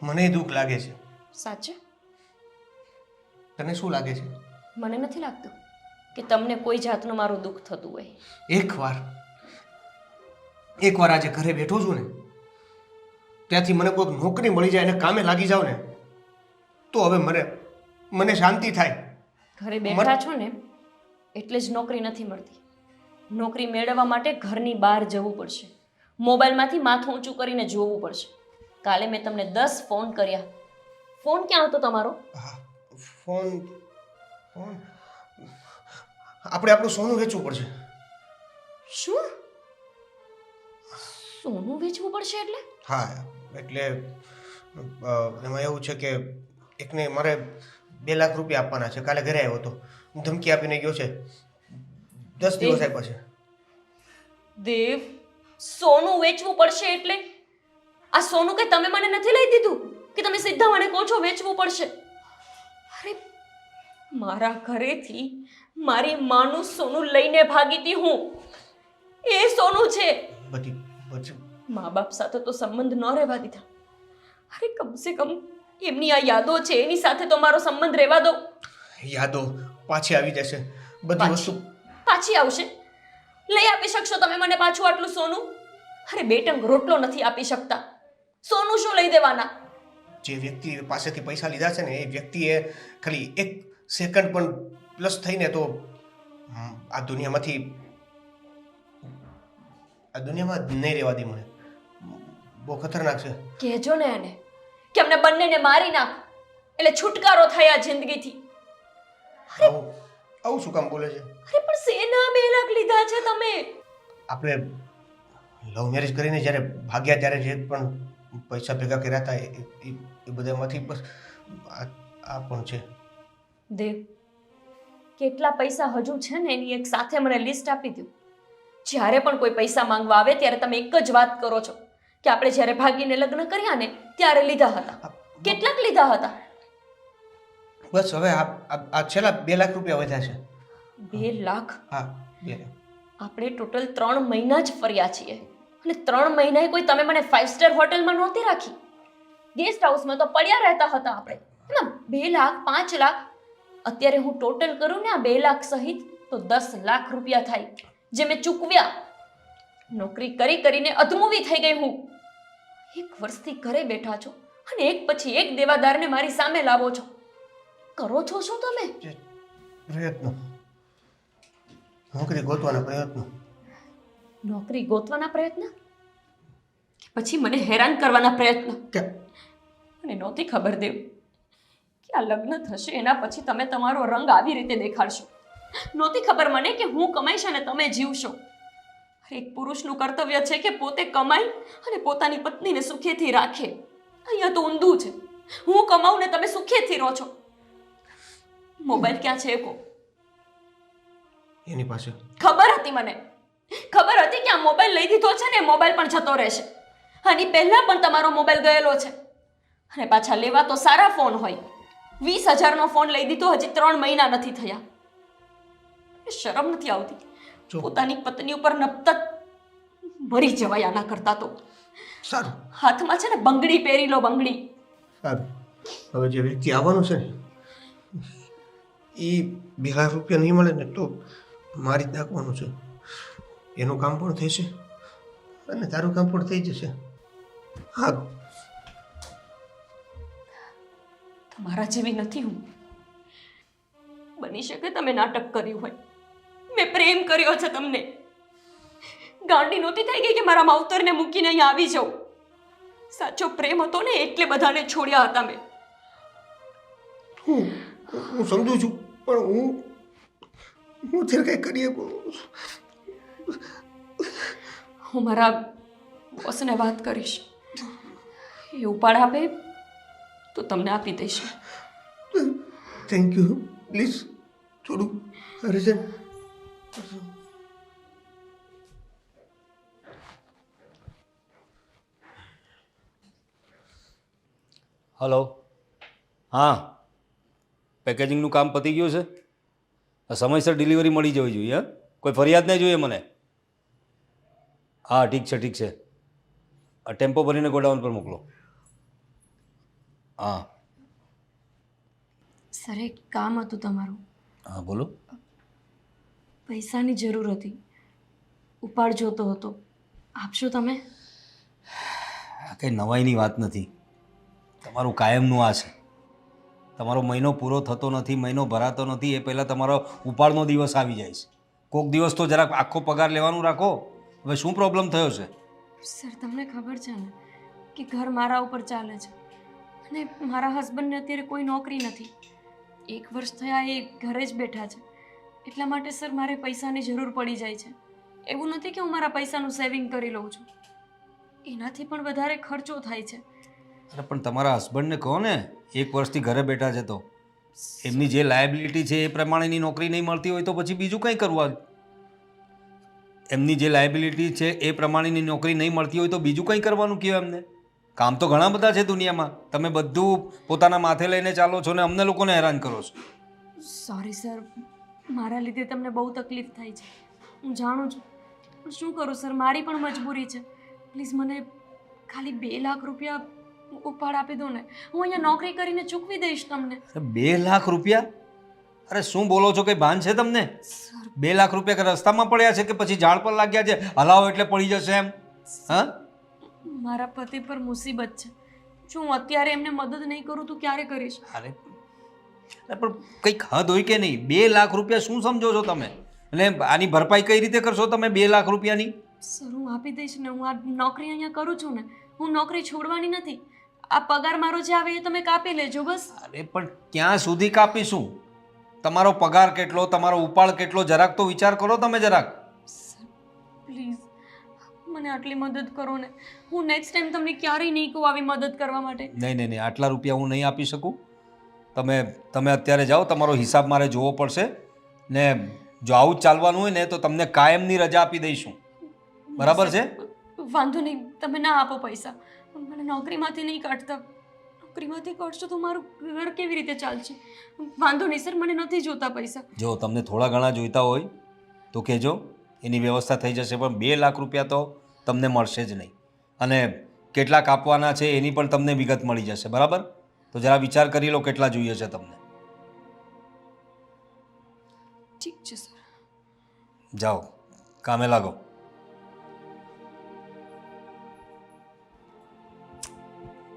મને દુઃખ લાગે છે. સાચે? તને શું લાગે છે? મને નથી લાગતું કે તમને કોઈ જાતનું મારું દુઃખ થતું હોય. એકવાર આજે ઘરે બેઠો છું ને ત્યાંથી મને કોઈક નોકરી મળી જાય અને કામે લાગી જાવ ને તો હવે મને શાંતિ થાય. ઘરે બેઠા છો ને એટલે જ નોકરી નથી મળતી. નોકરી મેળવવા માટે ઘરની બહાર જવું પડશે, મોબાઈલમાંથી માથું ઊંચું કરીને જોવું પડશે. કાલે મેં તમને 10 ફોન કર્યા. ફોન ક્યાં હતો તમારો? ફોન આપણે આપણું સોનું વેચવું પડશે. શું? સોનું વેચવું પડશે એટલે? હા, એટલે એમાં એવું છે કે એકને મારે 2 લાખ રૂપિયા આપવાના છે. કાલે ઘરે આવ્યો હતો, ધમકી આપીને ગયો છે. 10 દિવસ આપ્યા છે. દેવ, સોનું વેચવું પડશે એટલે? આ સોનું કે તમે મને નથી લઈ દીધું કે તમે સીધા મને કહો છો વેચવું પડશે? અરે, મારા ઘરેથી મારી માનું સોનું લઈને ભાગી હતી હું. એ સોનું છે. બધી મા બાપ સાથે તો સંબંધ ન રહેવા દીધા. અરે, કમસે કમ એમની આ યાદો છે એની સાથે તો મારો સંબંધ રહેવા દો. યાદો પાછી આવી જશે, બધી વસ્તુ પાછી આવશે. લઈ આપી શકશો તમે મને પાછું આટલું સોનું? અરે, 2 ટંક રોટલો નથી આપી શકતા, સોનું શું લઈ દેવાના? જે વ્યક્તિ પાસેથી પૈસા લીધા છે ને એ વ્યક્તિએ ખાલી 1 સેકન્ડ પણ પ્લસ થઈને તો આ દુનિયામાં નહીં રહેવા દે. મને બહુ ખતરનાક છે. કહેજો ને એને કે અમને બંનેને મારી નાખ એટલે છુટકારો થાય આ જિંદગીથી. આવું શું કામ બોલે છે? અરે, પણ શેના 2 લાખ લીધા છે તમે? આપણે લવ મેરેજ કરીને જ્યારે ભાગ્યા ત્યારે જે પણ પૈસા ભેગા કર્યા હતા એ બધામાંથી બસ આ પણ છે. દેવ, કેટલા પૈસા હજુ છે ને એની એક સાથે મને લિસ્ટ આપી દો. જ્યારે પણ કોઈ પૈસા માંગવા આવે ત્યારે તમે એક જ વાત કરો છો કે આપણે જ્યારે ભાગીને લગ્ન કર્યા ને ત્યારે લીધા હતા. કેટલાક લીધા હતા? બસ હવે આ છેલ્લા 2 લાખ રૂપિયા વધ્યા છે. 2 લાખ? હા, 2 લાખ. આપણે ટોટલ 3 મહિના જ ફર્યા છીએ અને 3 મહિનાએ કોઈ તમે મને 5 સ્ટાર હોટલમાં નહોતી રાખી. ગેસ્ટ હાઉસમાં તો પડ્યા રહેતા હતા આપણે. એમાં 2 લાખ 5 લાખ, અત્યારે હું ટોટલ કરું ને આ 2 લાખ સહિત તો 10 લાખ રૂપિયા થાય જે મેં ચૂકવ્યા. નોકરી કરીને અધમૂવી થઈ ગઈ હું. 1 વર્ષથી ઘરે બેઠા છો અને એક પછી એક દેવાદારને મારી સામે લાવો છો. કરો છો શું તમે? પ્રયત્નો, નોકરી ગોતવાના પ્રયત્નો. નોકરી ગોતવાના પ્રયત્ન કે પછી મને હેરાન કરવાના પ્રયત્ન? કે મને નહોતી ખબર દેવ કે આ લગ્ન થશે એના પછી તમે તમારો રંગ આવી રીતે દેખાડશો. નહોતી ખબર મને કે હું કમાઈશ અને તમે જીવશો. એક પુરુષનું કર્તવ્ય છે કે પોતે કમાઈ અને પોતાની પત્નીને સુખેથી રાખે. અહીંયા તો ઊંધું છે. હું કમાઉં ને તમે સુખેથી રહો છો. મોબાઈલ ક્યાં છે કો? એની પાસે ખબર હતી મને. ખબર હતી કે આ મોબાઈલ લઈ દીધો છે ને મોબાઈલ પણ જતો રહેશે. આની પહેલા પણ તમારો મોબાઈલ ગયેલો છે અને પાછા લેવા તો સારા ફોન હોય. 20,000નો ફોન લઈ દીધો, હજી 3 મહિના નથી થયા. શરમ નથી આવતી? પોતાની પત્ની ઉપર નપતત મરી જવાય આના કરતા તો. સારું હાથમાં છે ને બંગડી પહેરી લો, બંગડી. સારું. હવે જે વ્યક્તિ આવવાનું છે ને એ 2,000 રૂપિયા નહીં મળે ને તો મારી જ નાખવાનું છે. એનું કામ પણ થશે અને તારું કામ પણ થઈ જશે. હા, તમારા જેવી નથી હું. બની શકે તમે નાટક કર્યું હોય. મેં પ્રેમ કર્યો છે તમને. ગાંડી નહોતી થઈ ગઈ કે મારા માવતરને મૂકીને અહીંયા આવી જાઉં. સાચો પ્રેમ હતો ને એટલે બધાને છોડ્યા હતા મેં. હું સમજુ છું પણ હું અત્યારે કંઈ કરી શકું. હું મારા બોસને વાત કરીશ. એ ઉપાડ આપે તો તમને આપી દઈશ. Thank you. પ્લીઝ થોડું રિઝન. હલો, હા, પેકેજિંગનું કામ પતી ગયું છે? સમયસર ડિલિવરી મળી જવી જોઈએ. હા, કોઈ ફરિયાદ નહીં જોઈએ મને. હા, ઠીક છે, ઠીક છે. ટેમ્પો ભરીને ગોડાઉન પર મોકલો. હા સર, એક કામ હતું તમારું. હા, બોલો. પૈસાની જરૂર હતી. ઉપાડ જોતો હતો. આપશો તમે? આ કંઈ નવાઈની વાત નથી. તમારું કાયમનું આ છે. તમારો મહિનો પૂરો થતો નથી, મહિનો ભરાતો નથી, એ પહેલાં તમારો ઉપાડનો દિવસ આવી જાય છે. કોઈક દિવસ તો જરાક આખો પગાર લેવાનું રાખો. હવે શું પ્રોબ્લેમ થયો છે? સર, તમને ખબર છે ને કે ઘર મારા ઉપર ચાલે છે અને મારા હસબન્ડને અત્યારે કોઈ નોકરી નથી. 1 વર્ષ થયા એ ઘરે જ બેઠા છે. એટલા માટે સર મારે પૈસાની જરૂર પડી જાય છે. એવું નથી કે હું મારા પૈસાનું સેવિંગ કરી લઉં છું. એનાથી પણ વધારે ખર્ચો થાય છે. અરે પણ તમારા હસબન્ડને કહો ને, 1 વર્ષથી ઘરે બેઠા છે તો એમની જે લાયબિલિટી છે એ પ્રમાણેની નોકરી નહીં મળતી હોય તો પછી બીજું કંઈ કરવા. એમની જે લાયબિલિટી છે એ પ્રમાણેની નોકરી નહીં મળતી હોય તો બીજું કંઈ કરવાનું કહો એમને. કામ તો ઘણા બધા છે દુનિયામાં. તમે બધું પોતાના માથે લઈને ચાલો છો ને અમને લોકોને હેરાન કરો છો. સોરી સર, મારા લીધે તમને બહુ તકલીફ થાય છે, હું જાણું છું. પણ શું કરું સર, મારી પણ મજબૂરી છે. પ્લીઝ મને ખાલી 2 લાખ રૂપિયા ઉપાડ આપી દો ને. હું અહીંયા નોકરી કરીને ચૂકવી દઈશ તમને. 2 લાખ રૂપિયા? અરે શું બોલો છો? કંઈ ભાન છે તમને? 2 લાખ રૂપિયા કે રસ્તામાં પડ્યા છે કે પછી ઝાડ પર લાગ્યા છે હલાવો એટલે પડી જશે એમ? હા, મારા પતિ પર મુસીબત છે. જો હું અત્યારે એમને મદદ નહીં કરું તો ક્યારે કરીશ? અરે પણ કંઈક હદ હોય કે નહીં? 2 લાખ રૂપિયા શું સમજો છો તમે? અને આની ભરપાઈ કઈ રીતે કરશો તમે 2 લાખ રૂપિયાની? સર, હું આપી દઈશ ને. હું આ નોકરી અહીંયા કરું છું ને. હું નોકરી છોડવાની નથી. આ પગાર મારો જે આવે એ તમે કાપી લેજો બસ. અરે પણ ક્યાં સુધી કાપીશું? તમારો પગાર કેટલો, તમારો ઉપાડ કેટલો, જરાક તો વિચાર કરો તમે જરાક. પ્લીઝ મને આટલી મદદ કરો ને. હું નેક્સ્ટ ટાઈમ તમને ક્યારેય નહીં કહું આવી મદદ કરવા માટે. નહીં, આટલા રૂપિયા હું નહીં આપી શકું. તમે અત્યારે જાઓ, તમારો હિસાબ મારે જોવો પડશે ને જો આવું જ ચાલવાનું હોય ને તો તમને કાયમની રજા આપી દઈશું. બરાબર છે? વાંધો નહીં, તમે ના આપો પૈસા. મને નોકરીમાંથી નહીં કાઢતા. નોકરીમાંથી કાઢશો તો મારું ઘર કેવી રીતે ચાલશે? વાંધો નહીં સર, મને નથી જોતા પૈસા. જો તમને થોડા ઘણા જોઈતા હોય તો કહેજો, એની વ્યવસ્થા થઈ જશે. પણ 2 લાખ રૂપિયા તો તમને મળશે જ નહીં. અને કેટલાક આપવાના છે એની પણ તમને વિગત મળી જશે. બરાબર? તો જરા વિચાર કરી લો કેટલા જોઈએ છે તમને. ઠીક છે સર. જાઓ, કામે લાગો.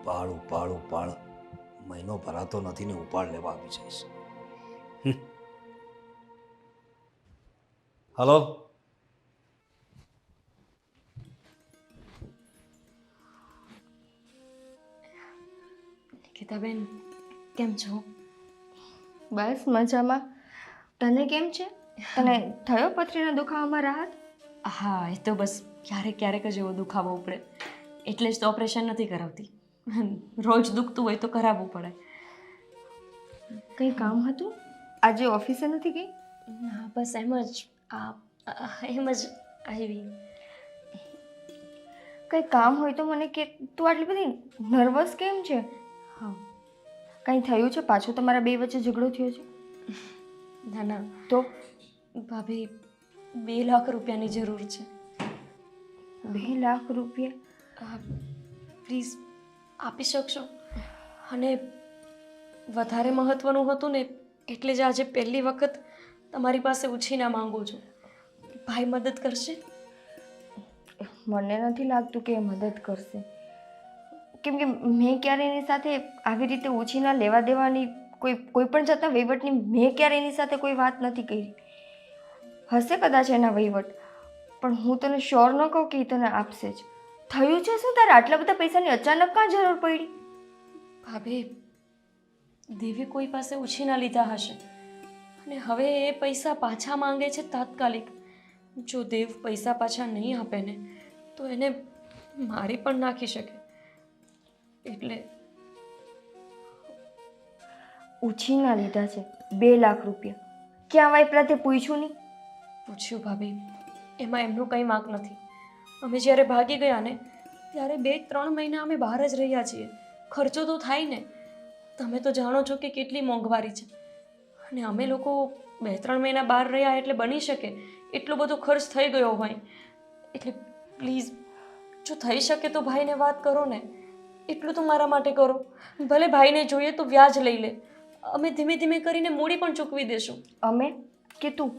ઉપાડ મહિનો ભરાતો નથી ને ઉપાડ લેવા આવી જઈશ. હલો. નિકિતાબેન કેમ છો? બસ મજામાં. તને કેમ છે? તને થયો પથરીના દુખાવામાં રાહત? હા, એ તો બસ ક્યારેક ક્યારેક જ એવો દુખાવો ઉપડે, એટલે જ તો ઓપરેશન નથી કરાવતી. રોજ દુખતું હોય તો કરાવવું પડે. કંઈ કામ હતું? આજે ઓફિસે નથી ગઈ? ના, બસ એમ જ આવી. કંઈ કામ હોય તો મને કે. તું આટલી બધી નર્વસ કેમ છે? હા. કંઈ થયું છે પાછું? તમારા બે વચ્ચે ઝઘડો થયો છે? ના ના તો ભાભી, 2 લાખ રૂપિયાની જરૂર છે. 2 લાખ રૂપિયા? પ્લીઝ આપી શકશો? અને વધારે મહત્ત્વનું હતું ને, એટલે જ આજે પહેલી વખત તમારી પાસે ઉછીના માંગુ છું. ભાઈ મદદ કરશે? મને નથી લાગતું કે એ મદદ કરશે, કેમ કે મેં ક્યારે એની સાથે આવી રીતે ઉછીના લેવા દેવાની કોઈ પણ જાતના વહીવટની મેં ક્યારે એની સાથે કોઈ વાત નથી કરી. હશે કદાચ એના વહીવટ, પણ હું તને શ્યોર ન કહું કે એ તને આપશે જ. થયું છે શું તારે? આટલા બધા પૈસાની અચાનક કાં જરૂર પડી? ભાભી, દેવી કોઈ પાસે ઉછીના લીધા હશે અને હવે એ પૈસા પાછા માંગે છે તાત્કાલિક. જો દેવ પૈસા પાછા નહીં આપે ને તો એને મારી પણ નાખી શકે. એટલે ઉછીના લીધા છે 2 લાખ રૂપિયા? ક્યાં વાપરા તે પૂછ્યું નહીં? પૂછ્યું ભાભી, એમાં એમનું કંઈ વાંક નથી. અમે જ્યારે ભાગી ગયા ને ત્યારે 2-3 મહિના અમે બહાર જ રહ્યા છીએ. ખર્ચો તો થાય ને. તમે તો જાણો છો કે કેટલી મોંઘવારી છે, અને અમે લોકો 2-3 મહિના બહાર રહ્યા એટલે બની શકે એટલો બધો ખર્ચ થઈ ગયો હોય. એટલે પ્લીઝ, જો થઈ શકે તો ભાઈને વાત કરો ને. એટલું તો મારા માટે કરો. ભલે ભાઈને જોઈએ તો વ્યાજ લઈ લે, અમે ધીમે ધીમે કરીને મૂડી પણ ચૂકવી દેશું. અમે કે તું?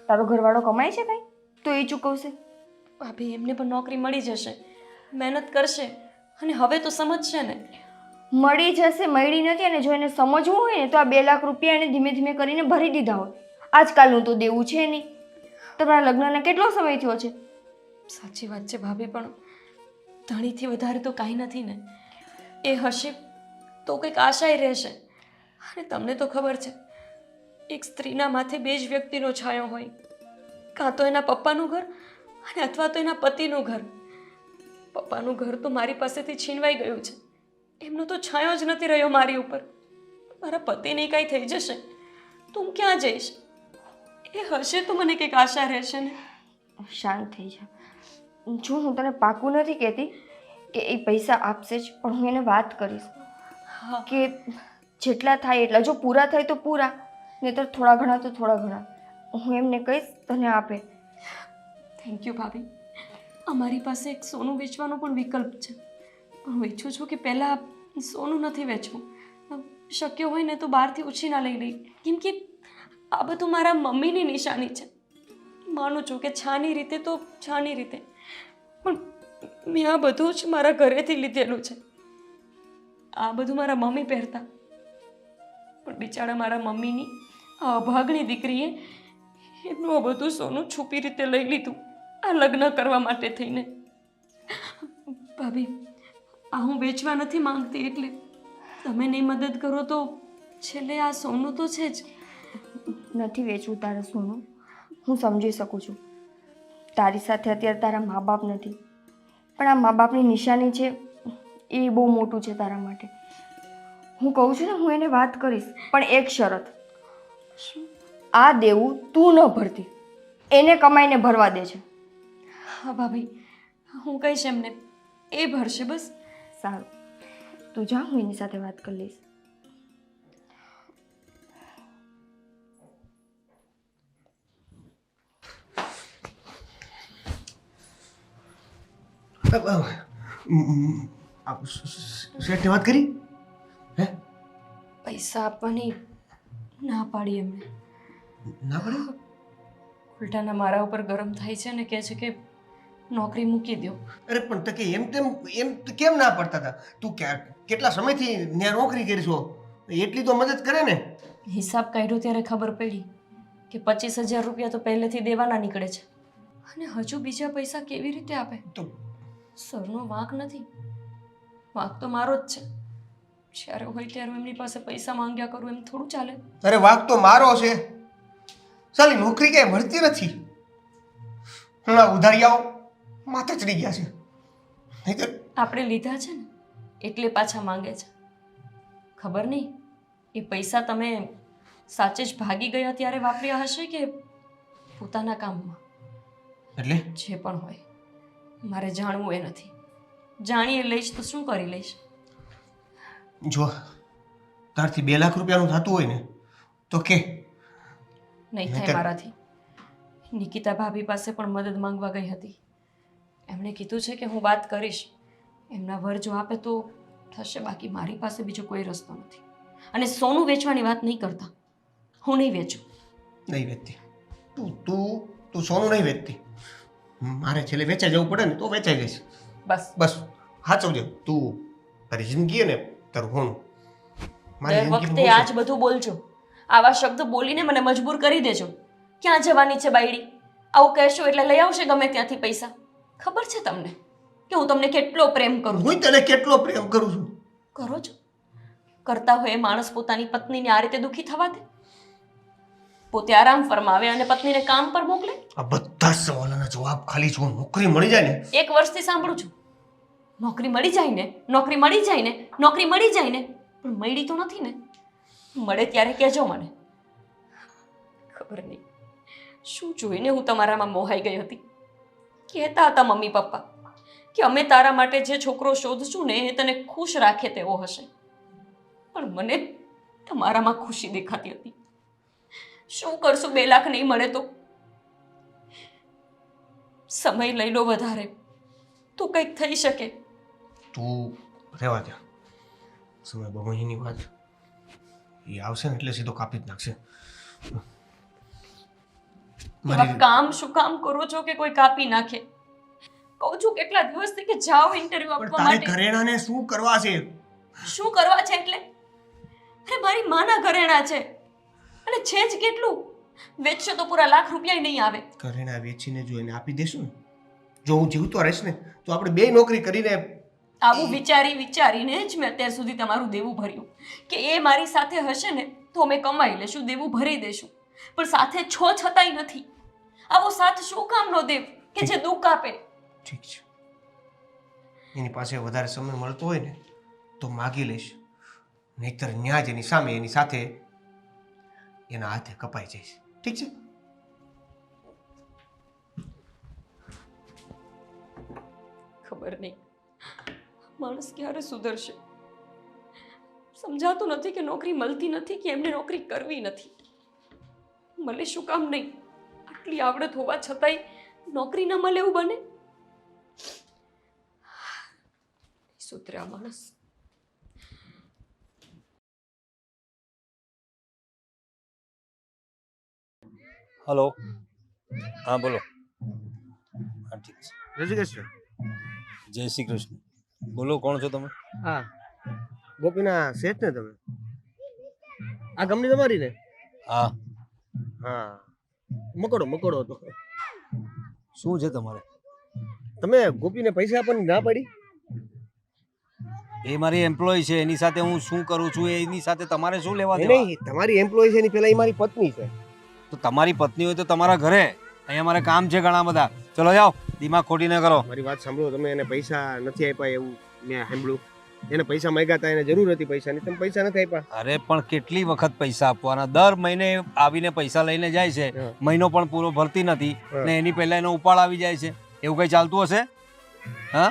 તારો ઘરવાળો કમાય છે કંઈ તો એ ચૂકવશે? ભાભી, એમને પણ નોકરી મળી જશે, મહેનત કરશે, અને હવે તો સમજશે ને. મળી જશે, મળી નથી. અને જો એને સમજવું હોય ને તો આ 2 લાખ રૂપિયા એને ધીમે ધીમે કરીને ભરી દીધા હોય. આજકાલનું તો દેવું છે નહીં. તમારા લગ્નને કેટલો સમય થયો છે? સાચી વાત છે ભાભી, પણ ધણીથી વધારે તો કાંઈ નથી ને. એ હશે તો કંઈક આશાય રહેશે. અને તમને તો ખબર છે, એક સ્ત્રીના માથે 2 જ વ્યક્તિનો છાંયો હોય, કાં તો એના પપ્પાનું ઘર અને અથવા તો એના પતિનું ઘર. પપ્પાનું ઘર તો મારી પાસેથી છીનવાઈ ગયું છે, એમનો તો છાંયો જ નથી રહ્યો મારી ઉપર. મારા પતિને કાંઈ થઈ જશે તો હું ક્યાં જઈશ? એ હશે તો મને કંઈક આશા રહેશે ને. શાંત થઈ જા. જો હું તને પાકું નથી કહેતી કે એ પૈસા આપશે જ, પણ હું એને વાત કરીશ હા, કે જેટલા થાય એટલા. જો પૂરા થાય તો પૂરા, નહીંતર થોડા ઘણા તો થોડા ઘણા. હું એમને કહીશ તને આપે. થેન્ક યુ ભાભી. અમારી પાસે એક સોનું વેચવાનો પણ વિકલ્પ છે, પણ હું ઈચ્છું છું કે પહેલાં સોનું નથી વેચવું. શક્ય હોય ને તો બહારથી ઉછીના લઈ લઈ, કેમ કે આ બધું મારા મમ્મીની નિશાની છે. માનું છું કે છાની રીતે તો છાની રીતે, પણ મેં આ બધું જ મારા ઘરેથી લીધેલું છે. આ બધું મારા મમ્મી પહેરતા, પણ બિચારા મારા મમ્મીની આ અભાગણી દીકરીએ એમનું આ બધું સોનું છુપી રીતે લઈ લીધું આ લગ્ન કરવા માટે થઈને. ભાભી, આ હું વેચવા નથી માંગતી, એટલે તમે નહીં મદદ કરો તો છેલ્લે આ સોનું તો છે જ. નથી વેચવું તારે સોનું, હું સમજી શકું છું. તારી સાથે અત્યારે તારા મા બાપ નથી, પણ આ મા બાપની નિશાની છે એ બહુ મોટું છે તારા માટે. હું કહું છું ને, હું એને વાત કરીશ, પણ એક શરત. આ દેવું તું ન ભરતી, એને કમાઈને ભરવા દે છે. હા ભાભી, હું કહીશ એમને, એ ભરશે બસ. સારું, તું જા, હું એની સાથે વાત કરી લઈશ. શેઠને વાત કરી? હે? પૈસા આપવાની ના પાડી એમને. ના પડે? ઉલટાના મારા ઉપર ગરમ થાય છે ને કહે છે કે નોકરી મૂકી દો. અરે પણ તે કે એમ કેમ ના પડતા હતા? તું કેટલા સમયથી ત્યાં નોકરી કરીશો, એટલી તો મદદ કરે ને. હિસાબ કાઢ્યો ત્યારે ખબર પડી કે 25,000 રૂપિયા તો પહેલેથી દેવાના નીકળે છે અને હજુ બીજા પૈસા કેવી રીતે આપે? તો સરનો વાંક નથી, વાંક તો મારો જ છે. જ્યારે હોય ત્યારે હું એમની પાસે પૈસા માંગ્યા કરું એમ થોડું ચાલે? અરે વાંક તો મારો છે. સાલી નોકરી ક્યાંય મળતી નથી. હમણાં ઉધારિયાઓ માથે ચડી ગયા છે. નહીંતર આપણે લીધા છે ને એટલે પાછા માંગે છે. ખબર નહીં એ પૈસા તમે સાચે જ ભાગી ગયા ત્યારે વાપર્યા હશે કે પોતાના કામમાં. એટલે જે પણ હોય મારે જાણવું એ નથી. જાણીએ લઈશ તો શું કરી લઈશ? જો તારથી 2 લાખ રૂપિયાનું થતું હોય ને તો કે. નહીં થાય મારાથી. નિકિતા ભાભી પાસે પણ મદદ માંગવા ગઈ હતી. એમણે કીધું છે કે હું વાત કરીશ, એમના વર જો આપે તો થશે, બાકી મારી પાસે બીજો કોઈ રસ્તો નથી. અને સોનું વેચવાની વાત નહીં કરતા, હું નહીં વેચું. નહીં વેચતી. તું સોનું નહીં વેચતી. મારે છેલ્લે વેચાઈ જવું પડે ને તો વેચાઈ જઈશ. બસ બસ સાચવજે. તું તારી જિંદગી ને તારું હોનું. દર વખતે આ જ બધું બોલજો. આવા શબ્દ બોલીને મને મજબૂર કરી દેજો. ક્યાં જવાની છે બાયડી? આવું કહેશો એટલે લઈ આવશે ગમે ત્યાંથી પૈસા. ખબર છે તમને કે હું તમને કેટલો પ્રેમ કરું છું? હું તને કેટલો પ્રેમ કરું છું. કરો છો? કરતા હોય એ માણસ પોતાની પત્નીને આ રીતે દુઃખી થવા દે? પોતે આરામ ફરમાવે અને પત્નીને કામ પર મોકલે? આ બધા સવાલોના જવાબ ખાલી જો નોકરી મળી જાય ને. 1 વર્ષથી સાંભળું છું, નોકરી મળી જાય ને, નોકરી મળી જાય ને, નોકરી મળી જાય ને, પણ મળી તો નથી ને. મળે ત્યારે કહેજો મને. ખબર નહીં શું જોઈને હું તમારામાં મોહાઈ ગઈ હતી. કહેતા હતા મમ્મી પપ્પા કે અમે તારા માટે જે છોકરો શોધશું ને એ તને ખુશ રાખે તેવો હશે, પણ મને તમારામાં ખુશી દેખાતી હતી. શું કરશું? 2 લાખ નહીં મળે તો? સમય લઈ લો વધારે તો કંઈક થઈ શકે. તું રહેવા દે. સમય બહુ મહિની વાત એ આવશે ને એટલે સીધો કાપી જ નાખશે. એવા કામ શું કામ કરો છો કે કોઈ કાપી નાખે? કહું છું કેટલા દિવસથી કે જાઓ ઇન્ટરવ્યુ પણ આપવા તારે માટે. ઘરેણાને શું કરવા છે? શું કરવા છે એટલે? અરે મારી માના ઘરેણા છે અને છે જ કેટલું? વેચશો તો પૂરા લાખ રૂપિયા નહીં આવે. ઘરેણા વેચીને જો એને આપી દેશું ને, જો હું જીવતો રહીશ ને તો આપણે 2 નોકરી કરીને. આવું વિચારીને જ મેં અત્યાર સુધી તમારું દેવું ભર્યું કે એ મારી સાથે હશે ને તો અમે કમાઈ લેશું, દેવું ભરી દેશું. પણ સાથે છો છતાંય નથી. આવો સાથ શું કામનો દેવ કે જે દુઃખ આપે? ઠીક છે, એની પાસે વધારે સમય મળતો હોય ને તો માગી લઈશ, નહીતર ન્યા જ એની સામે એની સાથે એના હાથે કપાઈ જઈશ. ઠીક છે? ખબર નહીં માણસ ક્યારે સુધરશે. સમજાતું નથી કે નોકરી મળતી નથી કે એમને નોકરી કરવી નથી. મળે શું કામ નહીં? આટલી આવડત હોવા છતાંય નોકરી ન મળે એવું બને? સુધર્યા માણસ. હલો, હા બોલો. હા ઠીક છે. રજિકેશ જય શ્રી કૃષ્ણ. બોલો, કોણ છો તમે? હા, ગોપીના શેઠ ને તમે? આ કંપની તમારી ને? હા. હા, મકોડો હતો. શું છે તમારે? તમે ગોપીને પૈસા આપવાની ના પાડી? એ મારી એમ્પ્લોય છે, એની સાથે હું શું કરું છું એની સાથે તમારે શું લેવા દેવા? નહીં, તમારી એમ્પ્લોય છે એની પેલા એ મારી પત્ની છે. તો તમારી પત્ની હોય તો તમારા ઘરે, અહીંયા મારે કામ છે ઘણા બધા. ચલો જાઓ, દિમાગ ખોટી ન કરો. મારી વાત સાંભળો, તમે એને પૈસા નથી આપ્યા એવું મેં સાંભળ્યું. એને પૈસા માંગ્યા હતા, એને જરૂર હતી પૈસાની, તમે પૈસા નથી આપ્યા. અરે પણ કેટલી વખત પૈસા આપવાના? દર મહિને આવીને પૈસા લઈને જાય છે, મહિનો પણ પૂરો ભરતી નથી ને એની પહેલા એનો ઉપાડ આવી જાય છે. એવું કઈ ચાલતું હશે? હા,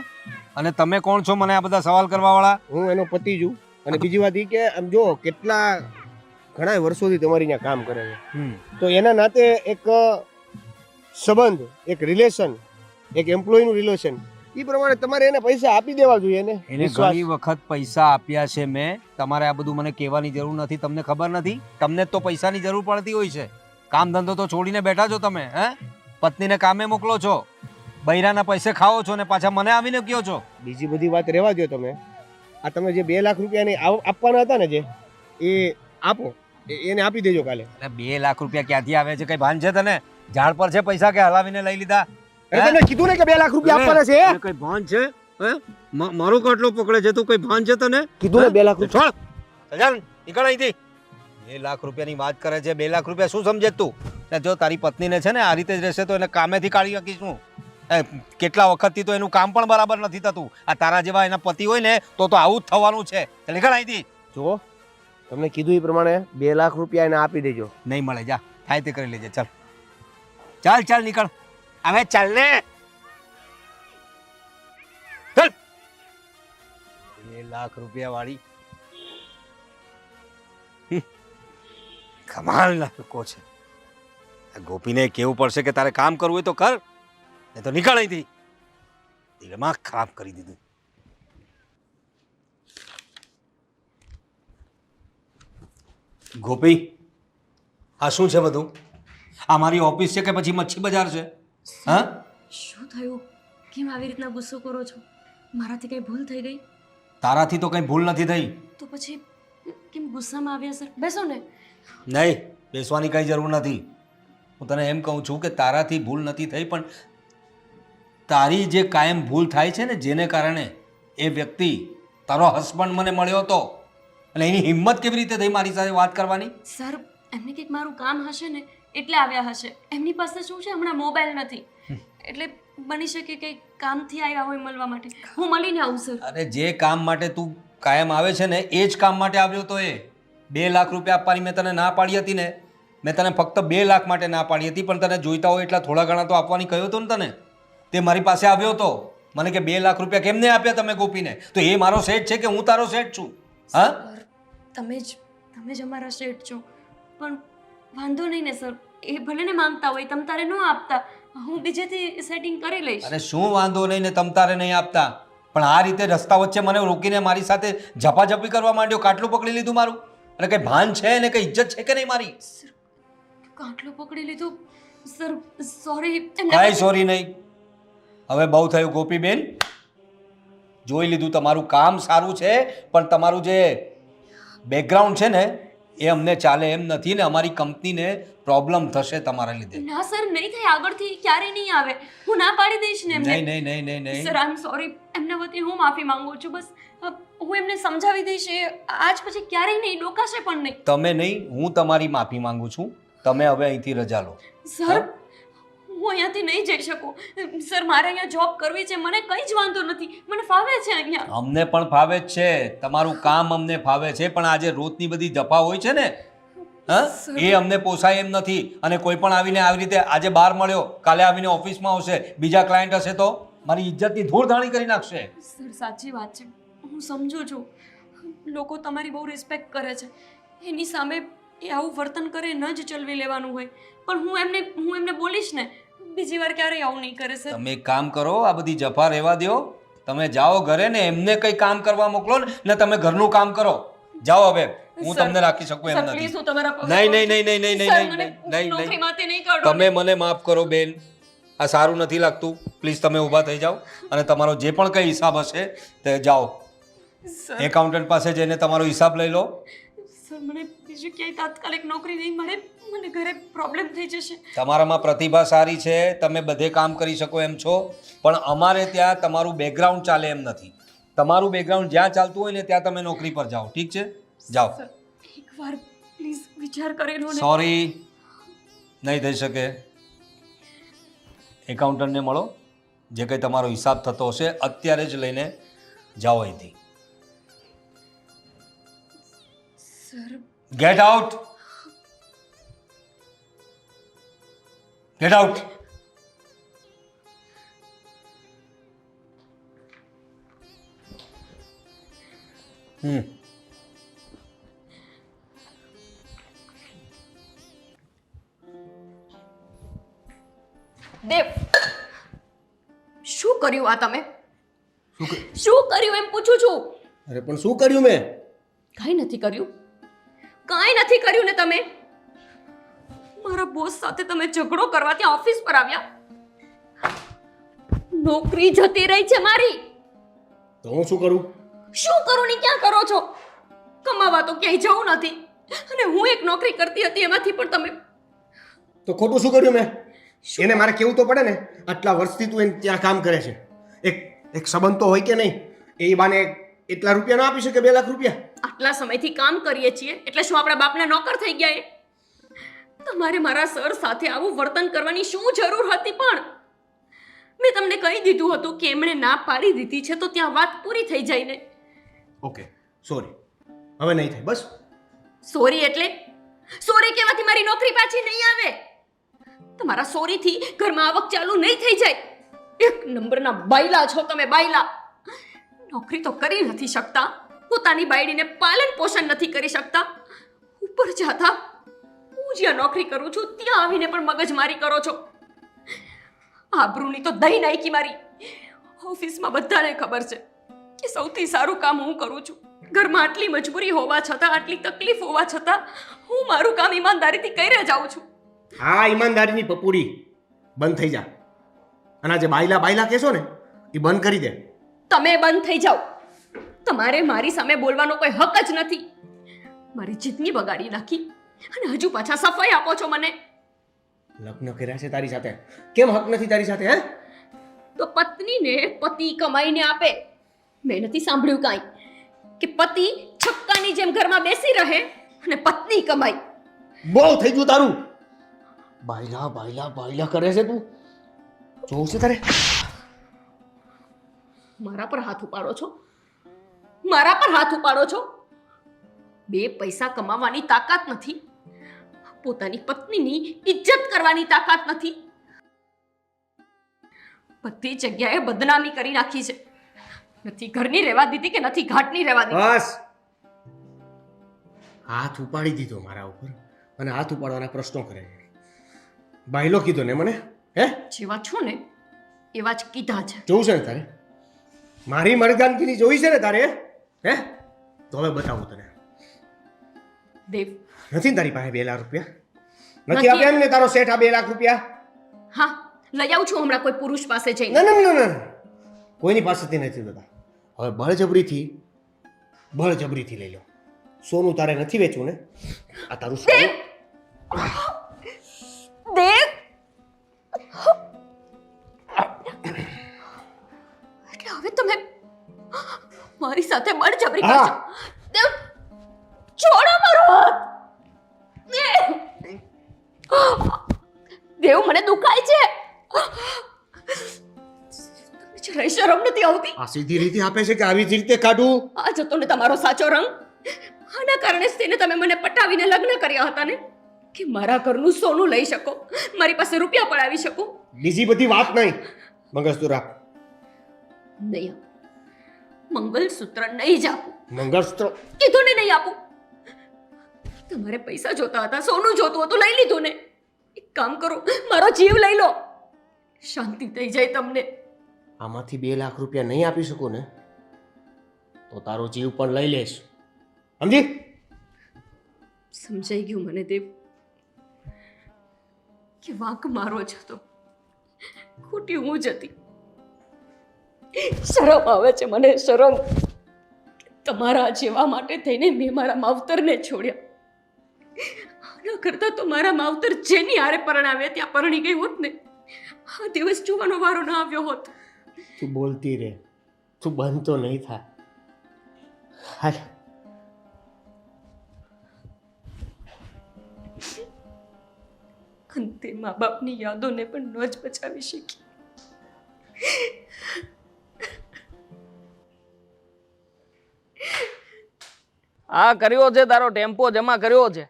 અને તમે કોણ છો મને આ બધા સવાલ કરવા વાળા? હું એનો પતિ છું. અને બીજી વાત એ કે આમ જો કેટલા ઘણા વર્ષોથી તમારી ત્યાં કામ કરે છે, તો એના નાતે એક સંબંધ, એક રિલેશન, એક એમ્પ્લોયનું રિલેશન, એ પ્રમાણે તમારે એને પૈસા આપી દેવા જોઈએ. એને ઘણી વખત પૈસા આપ્યા છે મેં. તમારે આ બધું મને કહેવાની જરૂર નથી. તમને ખબર નથી? તમને તો પૈસાની જરૂર પડતી હોય છે. કામ ધંધો તો છોડીને બેઠા છો તમે. હે, પત્નીને કામે મોકલો છો બૈરાના પૈસે ખાઓ છો ને પાછા મને આવીને કહો છો. બીજી બધી વાત રહેવા દો તમે. આ તમે જે 2 લાખ રૂપિયા ને આપવાના હતા ને જે એ આપો, એને આપી દેજો કાલે. એટલે 2 લાખ રૂપિયા ક્યાંથી આવે છે? કઈ ભાન છે તને? ઝાડ પર છે પૈસા કે હલાવીને લઈ લીધા? અરે તને કીધું ને કે 2 લાખ રૂપિયા આપવાના છે. તને કઈ ભાન છે? હે? મારો કાટલો પકડે છે તું? કઈ ભાન છે તને? કીધું ને 2 લાખ રૂપિયા. છોડ ચાલ નીકળ અહીંથી. 2 લાખ રૂપિયાની વાત કરે છે. 2 લાખ રૂપિયા શું સમજે તું? ને જો તારી પત્નીને છે ને આ રીતે જ રહેશે તો એને કામેથી કાઢી શકીશું. કેટલા વખતથી તો એનું કામ પણ બરાબર નથી થતું. આ તારા જેવા એના પતિ હોય ને તો આવું જ થવાનું છે. નીકળ અહીંથી. જો તમને કીધું એ પ્રમાણે 2 લાખ રૂપિયા એને આપી દેજો. નહીં મળે, જા થાય તે કરી લેજે. ચાલ ચાલ ચાલ નીકળ. હવે ચાલ ને. ચાલ. 2 લાખ રૂપિયા વાળી કમાલના લોકો છે. આ ગોપીને કેવું પડશે કે તારે કામ કરવું હોય તો કર, નહીં તો નીકળ અહીંથી. દિમાગ ખરાબ કરી દીધું. ગોપી, આ શું છે બધું? આ મારી ઓફિસ છે કે પછી મચ્છી બજાર છે? હા, શું થયું? કેમ આવી રીતના ગુસ્સો કરો છો? મારાથી કઈ ભૂલ થઈ ગઈ? તારાથી તો કંઈ ભૂલ નથી થઈ. તો પછી કેમ ગુસ્સામાં આવ્યા સર? બેસો ને. નહીં, બેસવાની કંઈ જરૂર નથી. હું તને એમ કહું છું કે તારાથી ભૂલ નથી થઈ, પણ તારી જે કાયમ ભૂલ થાય છે ને, જેને કારણે એ વ્યક્તિ તારો હસબન્ડ મને મળ્યો હતો અને એની હિંમત કેવી રીતે થઈ મારી સાથે વાત કરવાની? સર, એમને કંઈક મારું કામ હશે ને એટલે આવ્યા હશે. એમની પાસે શું છે, હમણાં મોબાઈલ નથી, એટલે બની શકે કે કામથી આવ્યા હોય મળવા માટે. હું મળીને આવું સર. અરે જે કામ માટે તું કાયમ આવે છે ને એ જ કામ માટે આવ્યો તો. એ 2 લાખ રૂપિયા આપવાની મેં તને ના પાડી હતી ને. મેં તને ફક્ત 2 લાખ માટે ના પાડી હતી, પણ તને જોઈતા હોય એટલા થોડા ઘણા તો આપવાની કહ્યું હતું ને તને. તે મારી પાસે આવ્યો હતો, મને કે 2 લાખ રૂપિયા કેમ નહીં આપ્યા તમે ગોપીને? તો એ મારો સેટ છે કે હું તારો સેટ છું? હા, તમે જ અમારા શેઠ છો, પણ વાંધો નહીં ને સર. એ ભલે ને માંગતા હોય, તમ તારે ન આપતા, હું બીજેથી સેટિંગ કરી લઈશ. અરે શું વાંધો નહીં ને તમ તારે નહીં આપતા, પણ આ રીતે રસ્તા વચ્ચે મને રોકીને મારી સાથે ઝપાઝપી કરવા માંડ્યો, કાટલું પકડી લીધું મારું. અને કઈ ભાન છે ને કઈ ઇજ્જત છે કે નહીં મારી? કાટલું પકડી લીધું સર, સોરી. કાંઈ સોરી નહીં. હવે બહુ થયું ગોપીબેન. જોઈ લીધું, તમારું કામ સારું છે, પણ તમારું જે બેકગ્રાઉન્ડ છે ને એ અમને ચાલે એમ નથી, ને અમારી કંપનીને પ્રોબ્લેમ થશે તમારા લીધે. ના સર, નહીં થાય. આગળથી ક્યારે નહીં આવે. હું ના પાડી દઈશ ને એમને. નહીં નહીં નહીં નહીં નહીં. Sir, I am sorry. એમના વતી હું માફી માંગુ છું. બસ હું એમને સમજાવી દઈશ. એ આજ પછી ક્યારેય નહીં ડોકાશે પણ નહીં. તમે નહીં, હું તમારી માફી માંગુ છું. તમે હવે અહીંથી રજા લો. સર, હું અહીંયાથી નહીં જઈ શકું. સર, મારે અહીંયા જોબ કરવી છે. મને કંઈ જ વાંધો નથી. મને ફાવે છે અહીંયા. અમને પણ ફાવે જ છે, તમારું કામ અમને ફાવે છે, પણ આજે રોજની બધી જફા હોય છે ને, હા, એ અમને પોસાય એમ નથી. અને કોઈ પણ આવીને આવી રીતે આજે બહાર મળ્યો, કાલે આવીને ઓફિસમાં આવશે, બીજા ક્લાયન્ટ હશે તો મારી ઇજ્જતની ધૂળધાણી કરી નાખશે. સર, સાચી વાત છે. હું સમજુ છું. લોકો તમારી બહુ રિસ્પેક્ટ કરે છે. એની સામે એ આવું વર્તન કરે ન જ ચલવી લેવાનું હોય. પણ હું એમને બોલીશ ને, બીજી વાર ક્યારેય આવું નહીં કરે. સર, તમે એક કામ કરો, આ બધી જફા રહેવા દો. તમે જાઓ ઘરે ને એમને કંઈ કામ કરવા મોકલો ને તમે ઘરનું કામ કરો. જાઓ હવે, હું તમને રાખી શકું એમ નથી. પ્લીઝ, હું તમારા પગે નહીં નહીં નહીં નહીં નહીં સર, નહીં મને નહીં નહીં. નોકરીમાંથી નહીં કાઢો. તમે મને માફ કરો બેન, આ સારું નથી લાગતું. પ્લીઝ તમે ઊભા થઈ જાઓ અને તમારો જે પણ કંઈ હિસાબ હશે તે જાઓ સર, એકાઉન્ટન્ટ પાસે જઈને તમારો હિસાબ લઈ લો. સર, મને બીજું ક્યાંય તાત્કાલિક નોકરી નહીં મળે. મને ઘરે પ્રોબ્લેમ થઈ જશે. તમારામાં પ્રતિભા સારી છે, તમે બધે કામ કરી શકો એમ છો, પણ અમારે ત્યાં તમારું બેકગ્રાઉન્ડ ચાલે એમ નથી. તમારું બેકગ્રાઉન્ડ જ્યાં ચાલતું હોય ને ત્યાં તમે નોકરી પર જાઓ. ઠીક છે, જાઓ. સર, એકવાર પ્લીઝ વિચાર કરી લો ને. સોરી, નહીં થઈ શકે. એકાઉન્ટન્ટને મળો, જે કંઈ તમારો હિસાબ થતો હશે અત્યારે જ લઈને જાઓ અહીંથી. Sir, get out, get out. Dev, શું કર્યું આ તમે? શું કર્યું એમ પૂછું છું. અરે પણ શું કર્યું મેં? કાંઈ નથી કર્યું. કાંઈ નથી કર્યું ને તમે. મારા બોસ સાથે તમે ઝઘડો કરવા ત્યાં ઓફિસ પર આવ્યા. નોકરી જતી રહી છે મારી. તો હું શું કરું? શું કરું ને ક્યાં કરો છો? કમાવા તો ક્યાંય જવું નથી, અને હું એક નોકરી કરતી હતી એમાંથી પણ તમે. તો ખોટું શું કર્યું મેં? એને મારે કેવું તો પડે ને, આટલા વર્ષથી તું એને ત્યાં કામ કરે છે. એક સંબંધ તો હોય કે નહીં? એ બાને એટલા રૂપિયા ના આપી શકે, 2 લાખ રૂપિયા? આટલા સમયથી કામ કરીએ છીએ એટલે શું આપણા બાપના નોકર થઈ ગયા? તમારે મારા સર સાથે આવું વર્તન કરવાની શું જરૂર હતી? પણ મેં તમને કહી દીધું હતું કે એમણે ના પાડી દીધી છે તો ત્યાં વાત પૂરી થઈ જાય ને. ઓકે, સોરી, હવે નહીં થાય, બસ. સોરી એટલે? સોરી કહેવાથી મારી નોકરી પાછી નહીં આવે. તમારા સોરીથી ઘરમાં આવક ચાલુ નહીં થઈ જાય. એક નંબરના બાયલા છો તમે, બાયલા. નોકરી તો કરી નથી શકતા, પોતાની બાયડીને પાલન પોષણ નથી કરી શકતા, ઉપર જાતા હું જ્યાં નોકરી કરું છું ત્યાં આવીને પણ મગજમારી કરો છો. આબરૂની તો દહીં નાખી મારી. ઓફિસમાં બધાને ખબર છે કે સૌથી સારું કામ હું કરું છું. ઘરમાં આટલી મજબૂરી હોવા છતાં, આટલી તકલીફ હોવા છતાં હું મારું કામ ઈમાનદારીથી કરી જાઉં છું. હા, ઈમાનદારીની પપુડી બંધ થઈ જા. અને આ જે બાયલા બાયલા કહેશો ને, એ બંધ કરી દે. તમે બંધ થઈ જાઓ. તમારે મારી સામે બોલવાનો કોઈ હક જ નથી. મારી જિંદગી બગાડી નાખી અને હજુ પાછા સફાઈ આપો છો મને. લગ્ન કર્યા છે તારી સાથે, કેમ હક નથી તારી સાથે? હે? તો પત્નીને પતિ કમાઈને આપે. મેં નથી સાંભળ્યું કાંઈ કે પતિ છક્કાની જેમ ઘરમાં બેસી રહે અને પત્ની કમાય. બહુ થઈ ગયું તારું. બાયલા બાયલા બાયલા કરે છે તું. જોવું છે તારે? મારા પર હાથ ઉપાડો છો? મારા પર હાથ ઉપાડો છો? 2 પૈસા કમાવાની તાકાત નથી, પોતાની પત્નીની ઇજ્જત કરવાની તાકાત નથી. બધી જગ્યાએ બદનામી કરી નાખી છે. નથી ઘરની રહેવા દીધી કે નથી ઘાટની રહેવા દીધી. બસ, હાથ ઉપાડી દીધો મારા ઉપર અને હાથ ઉપાડવાના પ્રશ્નો કરે છે. બાયલો કીધો ને મને? હે? જેવા છો ને એવા જ કીધા છે. જોવું છે ને તારે? મારી મરદાનગીરી જોઈ છે ને તારે? હે? તો હવે બતાવું તને. દેવ, નથી ને તારી પાસે 2 લાખ રૂપિયા? નથી. નથી આપ્યા ને તારો શેઠ આ 2 લાખ રૂપિયા? હા, લઈ આવું છું હમણાં કોઈ પુરુષ પાસે જઈને. ના ના ના ના, કોઈની પાસેથી નથી લેતા. હવે બળજબરીથી લઈ લો. સોનું તારે નથી વેચવું ને? આ તારું સોનું. દેવ, એટલે હવે તમે મારી સાથે બળજબરી હા. કરશો? દેવ, છોડો મારો હાથ. દેવ, મને દુખાય છે. તમને જરાય શરમ નથી આવતી? આ સીધી રીતે આપે છે કે આવી જ રીતે કાઢું? આ જતો ને તમારો સાચો રંગ. આના કારણે જ તેને તમે મને પટાવીને લગ્ન કર્યા હતા ને, કે મારા ઘરનું સોનું લઈ શકો, મારી પાસે રૂપિયા પડાવી શકો. બીજી બધી વાત નહીં, મંગળસૂત્ર આપ. નહીં આપું. મંગલસૂત્ર નહીં જ આપું. મંગળસૂત્ર કીધું ને નહીં આપું. તમારે પૈસા જોતા હતા, સોનું જોતું હતું, લઈ લીધું ને. એક કામ કરો, મારો જીવ લઈ લો, શાંતિ થઈ જાય તમને. આમાંથી 2 લાખ રૂપિયા નહીં આપી શકું ને, તો તારો જીવ પણ લઈ લઈશ, સમજી? સમજાઈ ગયું મને દેવ કે વાંક મારો જ હતો, ખોટી હું જ હતી. શરમ આવે છે મને, શરમ. તમારા જેવા માટે થઈને મેં મારા માવતરને છોડ્યા. આના કરતા તો મારા માવતર જેની હારે પરણાવે ત્યાં પરણી ગઈ હોત ને, આ દિવસ જોવાનો વારો ના આવ્યો હોત. તું બોલતી રહે, તું બંધ તો નહીં થાય. હાલ. અંતે મા બાપની યાદોને પણ ન જ બચાવી શકી. હા, કર્યો છે, તારો ટેમ્પો જમા કર્યો છે,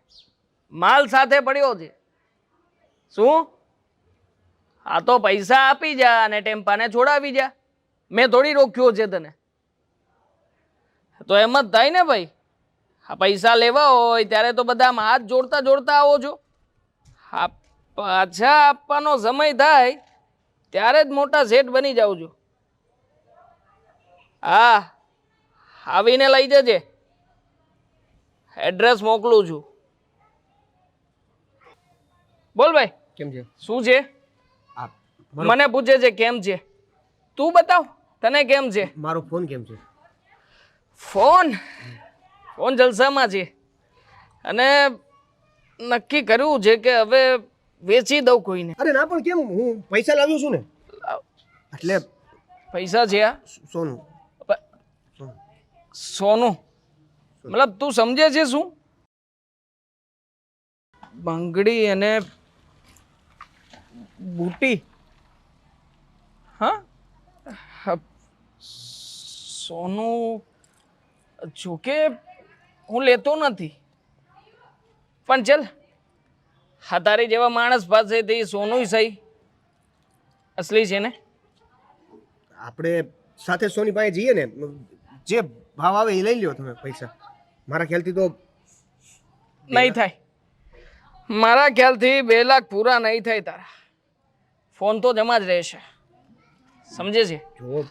માલ સાથે પડ્યો છે. શું? આ તો પૈસા આપી જા અને ટેમ્પાને છોડાવી જા. મેં થોડી રોક્યો છે તને. તો એમ જ થાય ને ભાઈ. આ પૈસા લેવા હોય ત્યારે તો બધા આમ હાથ જોડતા જોડતા આવો છો. હા, પાછા આપવાનો સમય થાય ત્યારે જ મોટા શેઠ બની જાવ છો. હા, આવીને લઈ જજે. એડ્રેસ મોકલું છું. બોલ ભાઈ, કેમ છે? શું છે? આ મને પૂછે છે કેમ છે. તું બતાવ તને કેમ છે? મારો ફોન કેમ છે? ફોન જલસામાં છે અને નક્કી કર્યું છે કે હવે વેચી દઉં કોઈને. અરે ના, પણ કેમ? હું પૈસા લાવ્યો છું ને, એટલે પૈસા છે આ સોનું. સોનું મતલબ તું સમજે છે શું? બંગડી અને બુટી. હા સોનું જોકે હું લેતો નથી, પણ ચલ હા તારી જેવા માણસ પાસેથી સોનું સહી અસલી છે ને. આપણે સાથે સોની પાસે જઈએ ને, જે ભાવ આવે એ લઈ લ્યો તમે પૈસા. મારા ખ્યાલથી તો નહીં થાય, મારા ખ્યાલથી 2 લાખ પૂરા નહીં થાય તારા. ફોન તો જમા જ રહેશે, સમજે છે? જો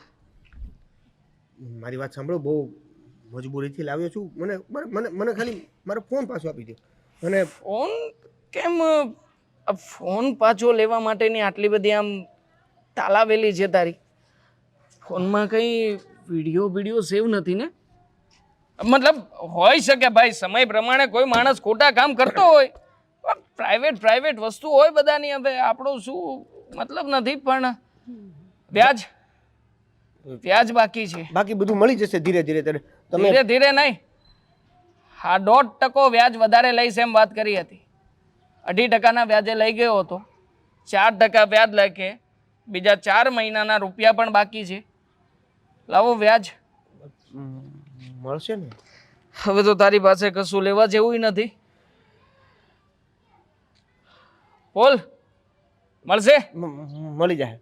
મારી વાત સાંભળો, બહુ મજબૂરીથી લાવ્યો છું. મને મને મને ખાલી મારો ફોન પાછો આપી દો. અને ફોન કેમ? ફોન પાછો લેવા માટેની આટલી બધી આમ તાલાવેલી છે તારી? ફોનમાં કંઈ વિડીયો સેવ નથી ને? મતલબ હોઈ શકે ભાઈ, સમય પ્રમાણે કોઈ માણસ ખોટા કામ કરતો હોય, પ્રાઇવેટ વસ્તુ હોય બધાની. હવે આપણો શું મતલબ નથી, પણ વ્યાજ બાકી છે. બાકી બધું મળી જશે ધીરે ધીરે. તમે ધીરે ધીરે નહીં, હા 1.5% વ્યાજ વધારે લઈશ એમ વાત કરી હતી. 2.5% વ્યાજે લઈ ગયો હતો. 4% વ્યાજ લખે, બીજા 4 મહિનાના રૂપિયા પણ બાકી છે. લાવો વ્યાજ મળશે ને? હવે તો તારી પાસે કશું લેવા જેવું નથી. બોલ, મળશે? મળી જાય.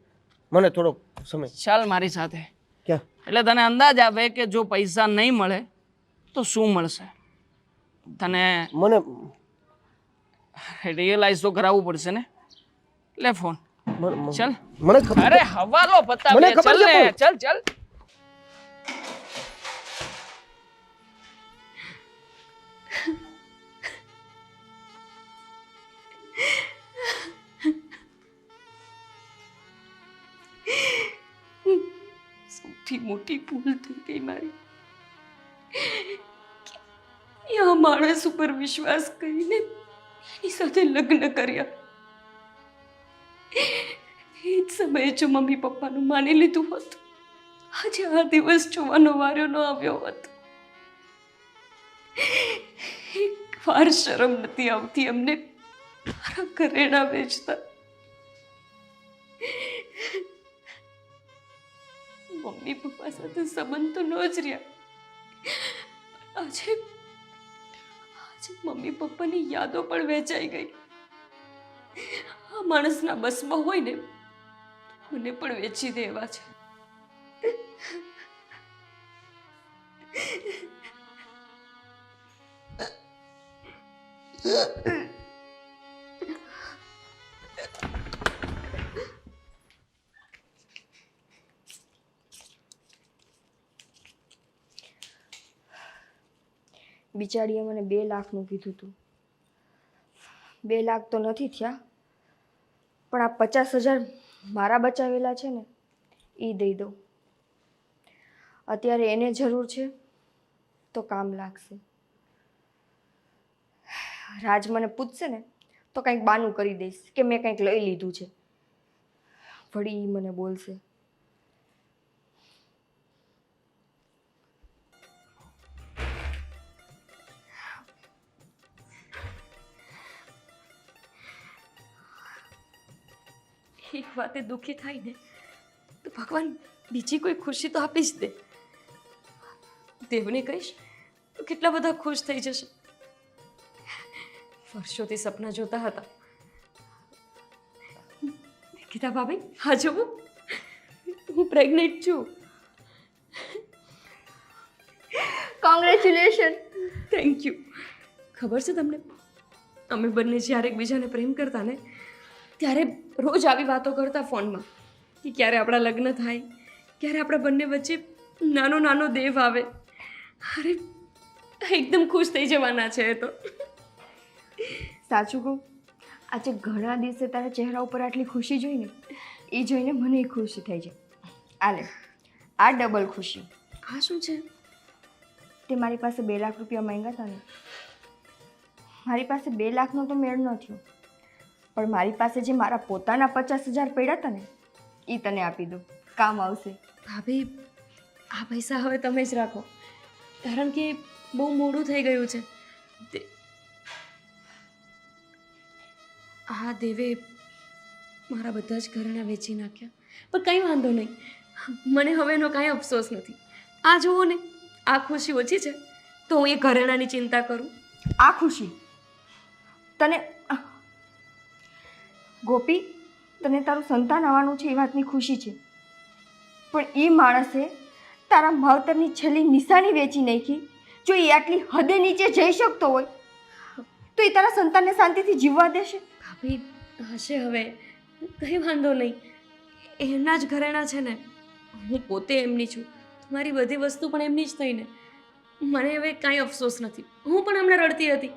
મને થોડો સમય. ચાલ મારી સાથે. ક્યાં? એટલે તને અંદાજ આવે કે જો પૈસા નહીં મળે તો શું મળશે. તને મને રિયલાઇઝ તો કરાવવું પડશે ને. લે ફોન, ચાલ. મને ખબર. અરે હવાલો પતાવ, મને ખબર ચાલ છે ને, પણ. ચાલ. સૌથી મોટી ભૂલ થઈ ગઈ મારી. આ માણસ ઉપર વિશ્વાસ કરીને એની સાથે લગ્ન કર્યા. એ જ સમયે જો મમ્મી પપ્પાનું માની લીધું હોત, આજે આ દિવસ જોવાનો વારો ન આવ્યો હોત. એક વાર શરમ નથી આવતી અમને મારા ઘરેણા વેચતા. મમ્મી પપ્પા સાથે સંબંધ તો ન જ રહ્યા, આજે મમ્મી પપ્પાની યાદો પણ વેચાઈ ગઈ. આ માણસના બસમાં હોય ને મને પણ વેચી દેવા છે. બિચારીએ મને 2 લાખનું કીધું હતું. 2 લાખ તો નથી થયા, પણ આ 50,000 મારા બચાવેલા છે ને એ દઈ દઉં. અત્યારે એને જરૂર છે તો કામ લાગશે. રાજ મને પૂછશે ને તો કંઈક બાનું કરી દઈશ કે મેં કંઈક લઈ લીધું છે. વળી ઈ મને બોલશે. એક વાતે દુઃખી થાય ને તો ભગવાન બીજી કોઈ ખુશી તો આપી જ દે. દેવને કહીશ તો કેટલા બધા ખુશ થઈ જશે. વર્ષોથી સપના જોતા હતા. નિકિતા ભાભી, હા જુઓ, હું પ્રેગ્નેન્ટ છું. કોંગ્રેચ્યુલેશન. Thank you. ખબર છે તમને, અમે બંને જ્યારે એકબીજાને પ્રેમ કરતા ને ત્યારે રોજ આવી વાતો કરતા ફોનમાં કે ક્યારે આપણા લગ્ન થાય, ક્યારે આપણા બંને વચ્ચે નાનો નાનો દેવ આવે. અરે એકદમ ખુશ થઈ જવાના છે એ તો. સાચું કહું, આજે ઘણા દિવસે તારા ચહેરા ઉપર આટલી ખુશી જોઈને એ જોઈને મને ખુશી થઈ છે. આલે આ ડબલ ખુશી. આ શું છે? તે મારી પાસે 2 લાખ રૂપિયા માંગ્યા હતા ને, મારી પાસે 2 લાખનો તો મેળ ન થયો, પણ મારી પાસે જે મારા પોતાના 50,000 પડ્યા હતા ને એ તને આપી દો, કામ આવશે. ભાભી, આ પૈસા હવે તમે જ રાખો, કારણ કે બહુ મોડું થઈ ગયું છે. આ દેવે મારા બધા જ ઘરેણાં વેચી નાખ્યા, પણ કંઈ વાંધો નહીં, મને હવે એનો કાંઈ અફસોસ નથી. આ જુઓ ને, આ ખુશી ઓછી છે તો હું એ ઘરેણાની ચિંતા કરું. આ ખુશી તને ગોપી, તને તારું સંતાન આવવાનું છે એ વાતની ખુશી છે, પણ એ માણસે તારા માવતરની છેલ્લી નિશાની વેચી નાખી. જો એ આટલી હદે નીચે જઈ શકતો હોય તો એ તારા સંતાનને શાંતિથી જીવવા દેશે? ભાભી, હશે હવે, કંઈ વાંધો નહીં, એમના જ ઘરેણાં છે ને, હું પોતે એમની છું, મારી બધી વસ્તુ પણ એમની જ થઈને, મને હવે કાંઈ અફસોસ નથી. હું પણ હમણાં રડતી હતી.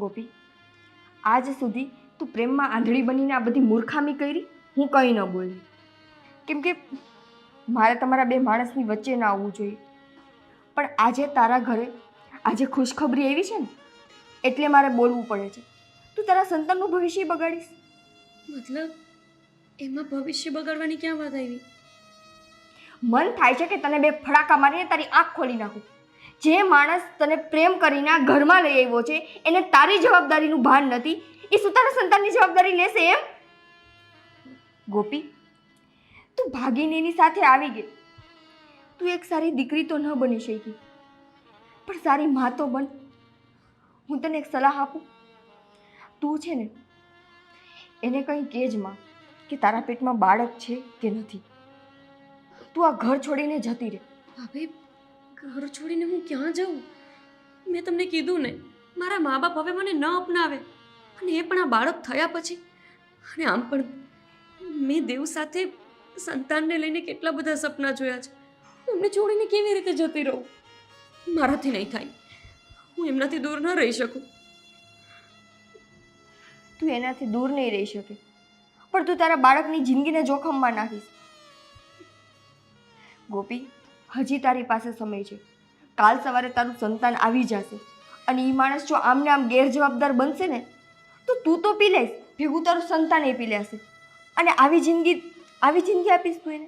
ગોપી, આજ સુધી તું પ્રેમમાં આંધળી બનીને આ બધી મૂર્ખામી કરી, હું કંઈ ન બોલી, કેમ કે મારે તમારા 2 માણસની વચ્ચે ના આવવું જોઈએ. પણ આજે તારા ઘરે આજે ખુશખબરી આવી છે ને, એટલે મારે બોલવું પડે છે. તું તારા સંતાનનું ભવિષ્ય બગાડીશ. મતલબ એમાં ભવિષ્ય બગાડવાની ક્યાં વાત આવી? મન થાય છે કે તને 2 ફડાકા મારીને તારી આંખ ખોલી નાખું. જે માણસ તને પ્રેમ કરીને આ ઘરમાં લઈ આવ્યો છે એને તારી જવાબદારીનું ભાન નથી, એ શું તારા સંતાનની જવાબદારી લેશે એમ? ગોપી, તું ભાગીને એની સાથે આવી ગઈ. તું એક સારી દીકરી તો ન બની શકી, પણ સારી મા તો બન. હું તને એક સલાહ આપું, તું છે ને એને કંઈ કહેજ માં કે તારા પેટમાં બાળક છે કે નથી. તું આ ઘર છોડીને જતી રહે. ભાભી, ઘર છોડીને હું ક્યાં જાઉં? મેં તમને કીધું ને, મારા મા બાપ હવે મને ન અપનાવે, અને એ પણ આ બાળક થયા પછી. અને આમ પણ મેં દેવ સાથે સંતાનને લઈને કેટલા બધા સપના જોયા છે. એમને છોડીને કેવી રીતે જતી રહું? મારાથી નહીં થાય, હું એમનાથી દૂર ન રહી શકું. તું એનાથી દૂર નહીં રહી શકે, પણ તું તારા બાળકની જિંદગીને જોખમમાં નાખીશ. ગોપી, હજી તારી પાસે સમય છે. કાલ સવારે તારું સંતાન આવી જશે, અને એ માણસ જો આમને આમ ગેરજવાબદાર બનશે ને તો તું તો પી લઈશ, ભેગું તારું સંતાન એ પી લેશે. અને આવી જિંદગી આપીશ તું એને?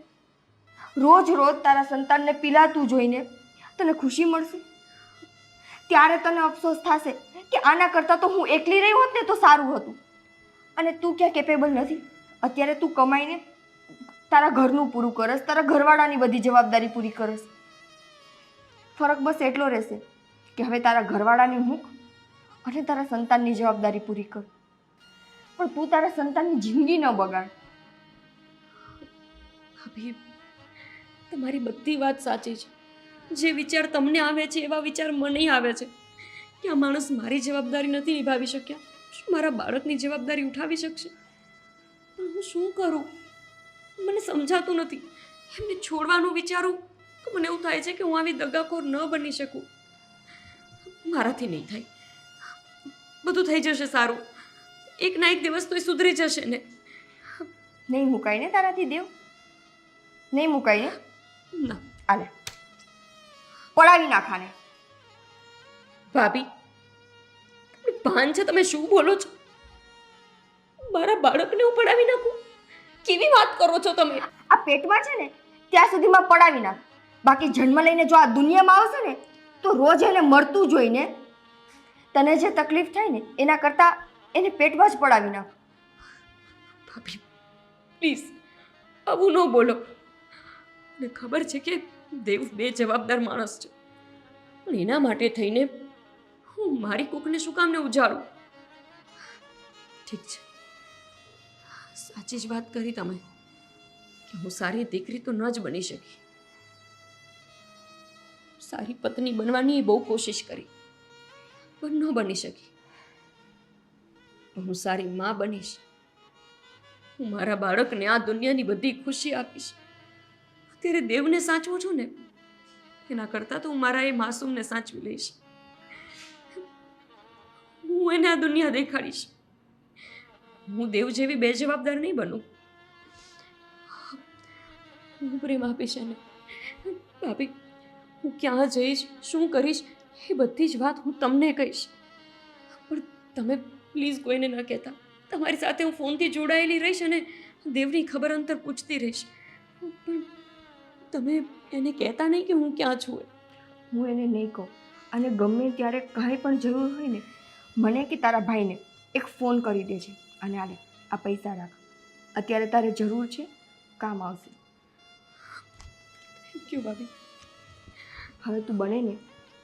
રોજ રોજ તારા સંતાનને પીલાતું જોઈને તને ખુશી મળશે? ત્યારે તને અફસોસ થશે કે આના કરતાં તો હું એકલી રહી હોત ને તો સારું હતું. અને તું ક્યાં કેપેબલ નથી. અત્યારે તું કમાઈને તારા ઘરનું પૂરું કરસ, તારા ઘરવાળાની બધી જવાબદારી પૂરી કરસ. ફરક બસ એટલો રહેશે કે હવે તારા ઘરવાળાની મૂક અને તારા સંતાનની જવાબદારી પૂરી કર. પણ તું તારા સંતાનની જિંદગી ન બગાડ. ભાભી, તમારી બધી વાત સાચી છે. જે વિચાર તમને આવે છે એવા વિચાર મને આવે છે કે આ માણસ મારી જવાબદારી નથી નિભાવી શક્યા, શું મારા બાળકની જવાબદારી ઉઠાવી શકશે? પણ હું શું કરું? મને સમજાતું નથી. એમને છોડવાનું વિચારું તો મને એવું થાય છે કે હું આવી દગાખોર ન બની શકું. મારાથી નહીં થાય. બધું થઈ જશે સારું, એક ના એક દિવસ તો એ સુધરી જશે ને. નહીં મુકાય ને તારાથી દેવ? નહીં મુકાય ને? ના આલે પડાવી નાખાને. ભાભી, તમને ભાન છે તમે શું બોલો છો? મારા બાળકને હું પડાવી નાખું? કેવી વાત કરો છો તમે? આ પેટમાં છે ને ત્યાં સુધીમાં પડાવી નાખ. બાકી જન્મ લઈને જો આ દુનિયામાં આવશે ને તો રોજ એને મળતું જોઈને તને જે તકલીફ થાય ને એના કરતાં એને પેટમાં જ પડાવી નાખ. ભાભી, પ્લીઝ આવું ન બોલો. મને ખબર છે કે દેવ બેજવાબદાર માણસ છે, પણ એના માટે થઈને હું મારી કુકને શું કામને ઉજાડું? ઠીક છે, સાચી જ વાત કરી તમે કે હું સારી દીકરી તો ન જ બની શકી. સારી પત્ની બનવાની બહુ કોશિશ કરી પણ ન બની શકી. હું સારી મા બનીશ. હું મારા બાળકને આ દુનિયાની બધી ખુશી આપીશ. અત્યારે દેવને સાચવું છું ને એના કરતાં તો હું મારા એ માસૂમને સાચવી લઈશ. હું એને આ દુનિયા દેખાડીશ. હું દેવ જેવી બેજવાબદાર નહીં બનું. હું પ્રેમ આપીશ એને. ભાભી, હું ક્યાં જઈશ, શું કરીશ, એ બધી જ વાત હું તમને કહીશ. પણ તમે પ્લીઝ કોઈને ન કહેતા. તમારી સાથે હું ફોનથી જોડાયેલી રહીશ અને દેવની ખબર અંતર પૂછતી રહીશ. પણ તમે એને કહેતા નહીં કે હું ક્યાં છું. હું એને નહીં કહું. અને ગમે ત્યારે કાંઈ પણ જરૂર હોય ને, મને કે તારા ભાઈને એક ફોન કરી દેજે. અને આલે આ પૈસા રાખ, અત્યારે તારે જરૂર છે, કામ આવશે. થેન્ક યુ ભાભી. હવે તું બને ને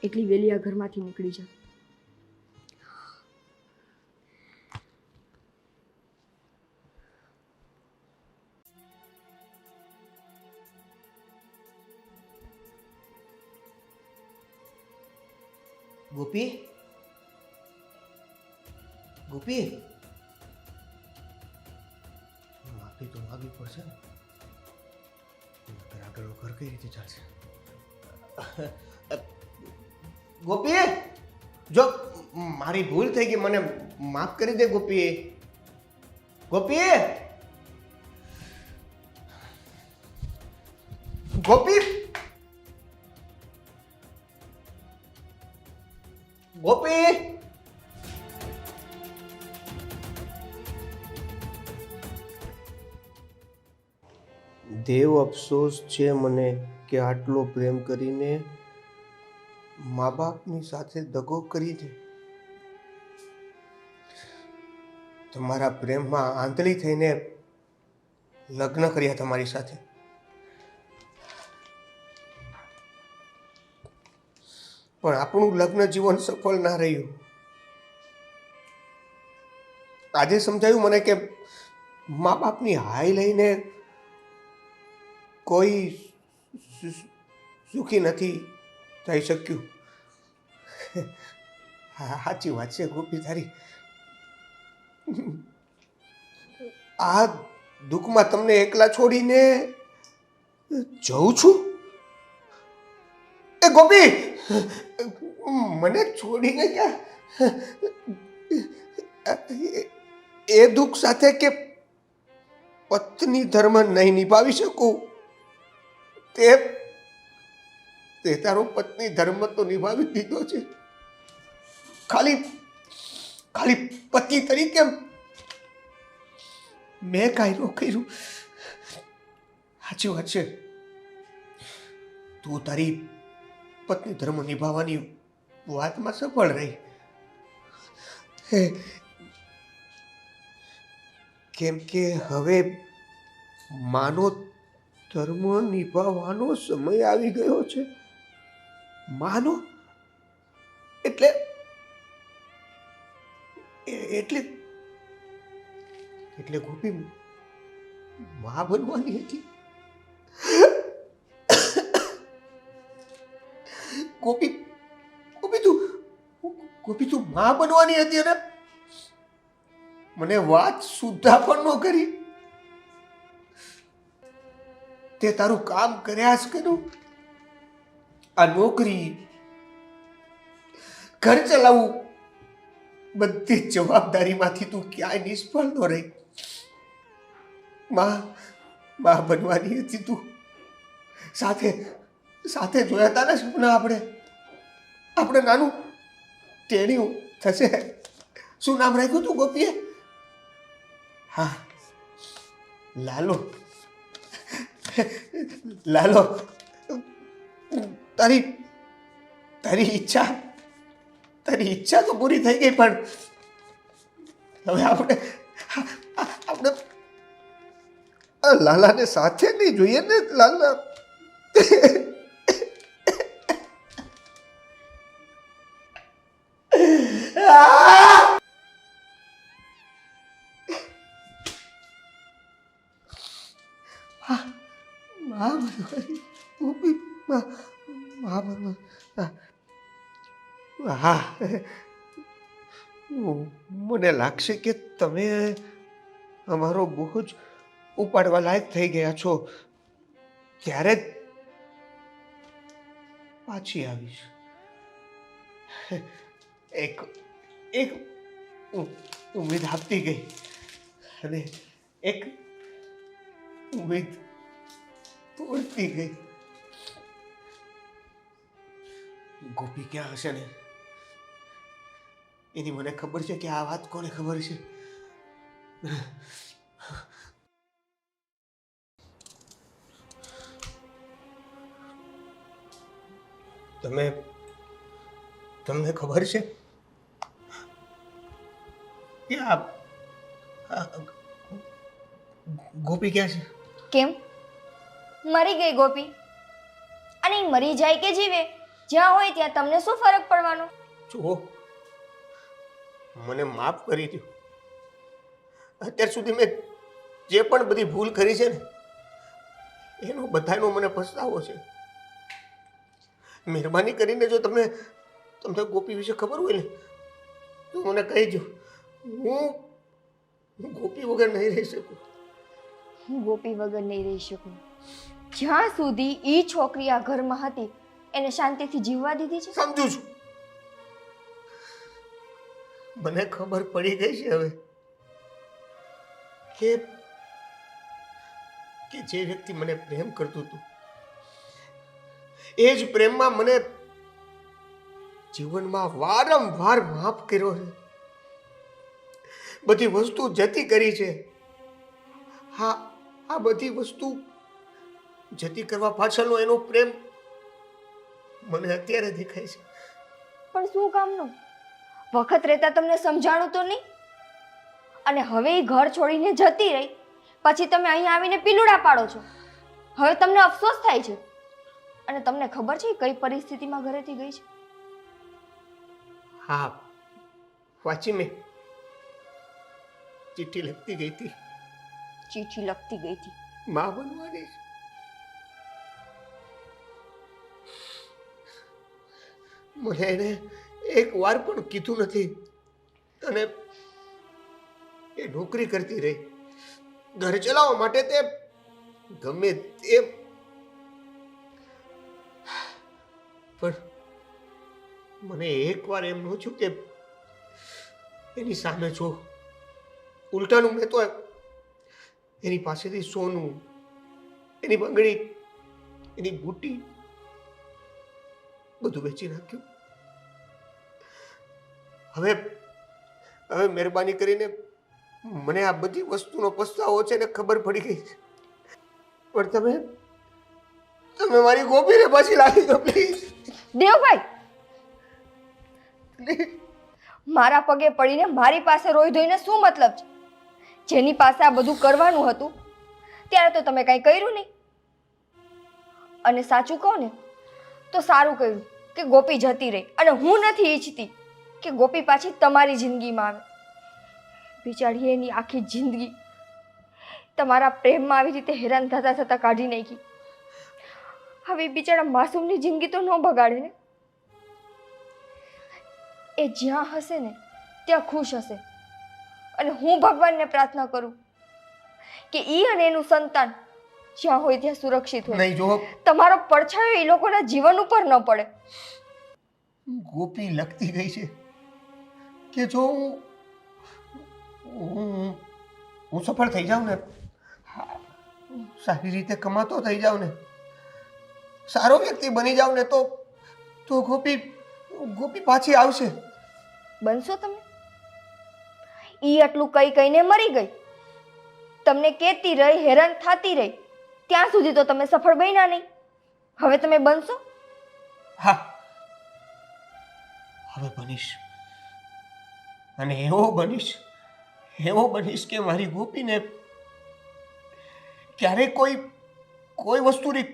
એટલી વહેલી આ ઘરમાંથી નીકળી જા. ગોપી, ગોપી, માફી તો માગવી પડશે ને. આગળ ઘર કઈ રીતે ચાલશે? ગોપી, જો મારી ભૂલ થઈ ગઈ, મને માફ કરી દે ગોપી. ગોપી, ગોપી, ગોપી. દેવ અફસોસ છે મને કે આટલો પ્રેમ કરીને મા બાપની સાથે દગો કરીને તમારા પ્રેમમાં આંધળી થઈને લગ્ન કર્યા તમારી સાથે. પણ આપણું લગ્ન જીવન સફળ ના રહ્યું. આજે સમજાયું મને કે મા બાપની હાય લઈને કોઈ સુખી નથી થઈ શક્યું. સાચી વાત છે ગોપી તારી. આ દુઃખમાં તમને એકલા છોડીને જઉં છું. એ ગોપી, મને છોડીને ક્યાં? એ દુઃખ સાથે કે પત્ની ધર્મ નહીં નિભાવી શકું, તે તારો પત્ની ધર્મ તો નિભાવી દીધો છે. ખાલી પતિ તરીકે મેં કાંઈ ન કર્યું. સાચી વાત છે, તું તારી પત્ની ધર્મ નિભાવવાની વાતમાં સફળ રહી. કેમ કે હવે માનો ધર્મ નિભાવવાનો સમય આવી ગયો છે. માનો એટલે એટલે એટલે ગોપી મા બનવાની હતી. ગોપી તું મા બનવાની હતી અને મને વાત સુદ્ધા પણ ન કરી. તે તારું કામ કર્યા જ કર્યું. આ નોકરી, ઘર ચલાવવું, બધી જ જવાબદારીમાંથી તું ક્યાંય નિષ્ફળ ન રહી. મા બનવાની હતી તું. સાથે જોયા તારા સપના. આપણે નાનું ટેણિયું થશે. શું નામ રાખ્યું તું ગોપીએ? હા, લાલો. લાલો, તારી ઈચ્છા તો પૂરી થઈ ગઈ, પણ હવે આપણે લાલાને સાથે નહીં જોઈએ ને. લાલા હા, મને લાગશે કે તમે અમારો બોજ ઉપાડવા લાયક થઈ ગયા છો. ત્યારે જ પાછી આવીશ. એક ઉમ્મીદ આપતી ગઈ અને એક ઉમ્મીદ તોડતી ગઈ. ગોપી ક્યાં હશે ને એની મને ખબર છે કે આ વાત કોને ખબર છે. તમને ખબર છે કે આ ગોપી ક્યાં છે? કેમ મરી ગઈ ગોપી? અને ઈ મરી જાય કે જીવે, જ્યાં હોય ત્યાં તમને શું ફરક પડવાનો? જુઓ, મને માફ કરી દો. અત્યાર સુધી મેં જે પણ બધી ભૂલ કરી છે ને એનો બધાનો મને પછતાવો છે. મહેરબાની કરીને જો તમને ગોપી વિશે ખબર હોય ને તો મને કહીજો. હું ગોપી વગર નહીં રહી શકું. હું ગોપી વગર નહીં રહી શકું. જ્યાં સુધી ઈ છોકરી આ ઘરમાં હતી એને શાંતિથી જીવવા દીધી છે. સમજુ છું. મને ખબર પડી ગઈ છે હવે કે જે વ્યક્તિ મને પ્રેમ કરતું હતું એ જ પ્રેમમાં મને જીવનમાં વારંવાર માફ કર્યો છે. બધી વસ્તુ જતી કરી છે. આ બધી વસ્તુ જતી કરવા પાછળનો એનો પ્રેમ મને અત્યારે દેખાય છે. પણ શું કામનું? વખત રહેતા તમને સમજાણું તો નહીં? અને હવે એ ઘર છોડીને જતી રહી પછી તમે અહીં આવીને પીલુડા પાડો છો. હવે તમને અફસોસ થાય છે. અને તમને ખબર છે કઈ પરિસ્થિતિમાં ઘરેથી ગઈ છે? હા, વાંચી મેં. ચિઠ્ઠી લખતી ગઈ હતી. ચીઠી લખતી ગઈ હતી. માં બનવાની છે. મને એને એક વાર પણ કીધું નથી. અને એ નોકરી કરતી રહી. ઘર ચલાવવા માટે તે ગમે તે. પણ મને એક વાર એમ ન થયું કે એની સામે જો. ઉલટાનું મેં તો એની પાસેથી સોનું, એની બંગડી, એની બુટ્ટી બધું વેચી નાખ્યું. હવે મહેરબાની કરીને મને આ બધી વસ્તુનો પસ્તાવો છે ને ખબર પડી ગઈ છે. પણ તમે મારી ગોપીને પાછી લાવી દો પ્લીઝ. દેવભાઈ, મારા પગે પડીને મારી પાસે રોઈ ધોઈને શું મતલબ છે? જેની પાસે આ બધું કરવાનું હતું ત્યારે તો તમે કંઈ કર્યું નહીં. અને સાચું કહો ને તો સારું કર્યું કે ગોપી જતી રહી. અને હું નથી ઈચ્છતી કે ગોપી પાછી તમારી જિંદગીમાં આવે. બિચારી એની આખી જિંદગી તમારા પ્રેમમાં આવી રીતે હેરાન થતા કાઢી નાખી. હવે બિચારા માસૂમની જિંદગી તો ન બગાડે ને. એ જ્યાં હશે ને ત્યાં ખુશ હશે. અને હું ભગવાનને પ્રાર્થના કરું કે ઈ અને એનું સંતાન જ્યાં હોય ત્યાં સુરક્ષિત હોય. નહીં, જો તમારો પડછાયો એ લોકોના જીવન ઉપર ન પડે. ગોપી લખતી ગઈ છે કે જો હું સફળ થઈ જાઉં ને, સારી રીતે કમાતો થઈ જાઉં ને, સારો વ્યક્તિ બની જાઉં ને તો ગોપી પાછી આવશે. બનશો તમે? ઈ આટલું કહીને મરી ગઈ. તમને કહેતી રહી, હેરાન થતી રહી, ત્યાં સુધી તો તમે સફળ બન્યા નહીં. હવે તમે બનશો? હા, હવે બનીશ. અને એવો બનીશ કે મારી ગોપીને ક્યારેય કોઈ વસ્તુની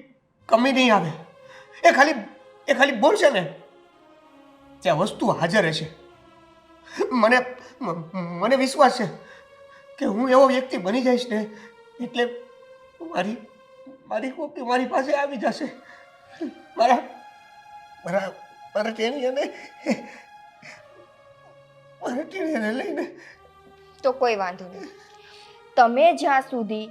કમી નહીં આવે. એ ખાલી બોલશે ને ત્યાં વસ્તુ હાજર હશે. મને વિશ્વાસ છે કે હું એવો વ્યક્તિ બની જઈશ ને એટલે મારી ગોપી મારી પાસે આવી જશે. મારા ટેણીયાને લઈને. તો કોઈ વાંધો નહીં. તમે જ્યાં સુધી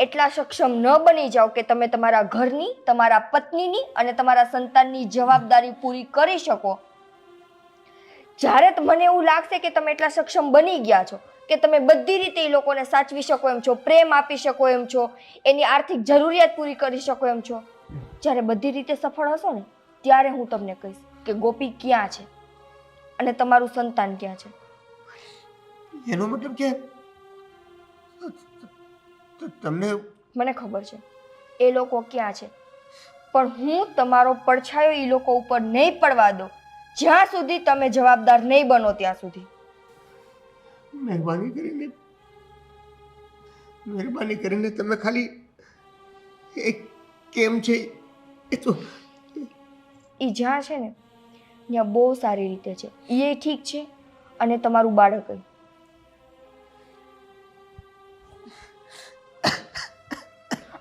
એટલા સક્ષમ ન બની જાઓ કે તમે તમારા ઘરની, તમારા પત્નીની અને તમારા સંતાનની જવાબદારી પૂરી કરી શકો, જ્યારે મને એવું લાગશે કે તમે એટલા સક્ષમ બની ગયા છો કે તમે બધી રીતે એ લોકોને સાચવી શકો એમ છો, પ્રેમ આપી શકો એમ છો, એની આર્થિક જરૂરિયાત પૂરી કરી શકો એમ છો. જ્યારે બધી રીતે સફળ હશો ને ત્યારે હું તમને કહીશ કે ગોપી ક્યાં છે અને તમારું સંતાન ક્યાં છે. એનો મતલબ કે તમને મને ખબર છે એ લોકો ક્યાં છે, પણ હું તમારો પડછાયો એ લોકો ઉપર નહીં પડવા દો જ્યાં સુધી તમે જવાબદાર નહીં બનો ત્યાં સુધી. મહેરબાની કરીને તમે ખાલી એ કેમ છે એ તો એ જ્યાં છે ને ત્યાં બહુ સારી રીતે છે, એ ઠીક છે અને તમારું બાળક ય.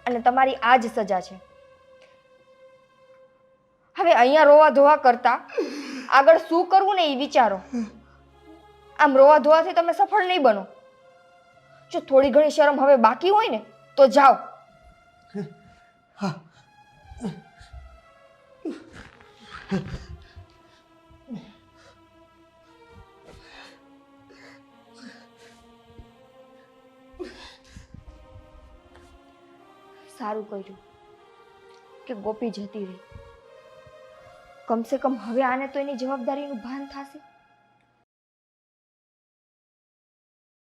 અને તમારી આ જ સજા છે. હવે અહીંયા રોવા ધોવા કરતા આગળ શું કરવું ને એ વિચારો. આમ રોવા ધોવાથી તમે સફળ નહીં બનો. જો થોડી ઘણી શરમ હવે બાકી હોય ને તો જાઓ. સારું કર્યું કે ગોપી જતી રહી. કમસે કમ હવે આને તો એની જવાબદારીનું ભાન થશે.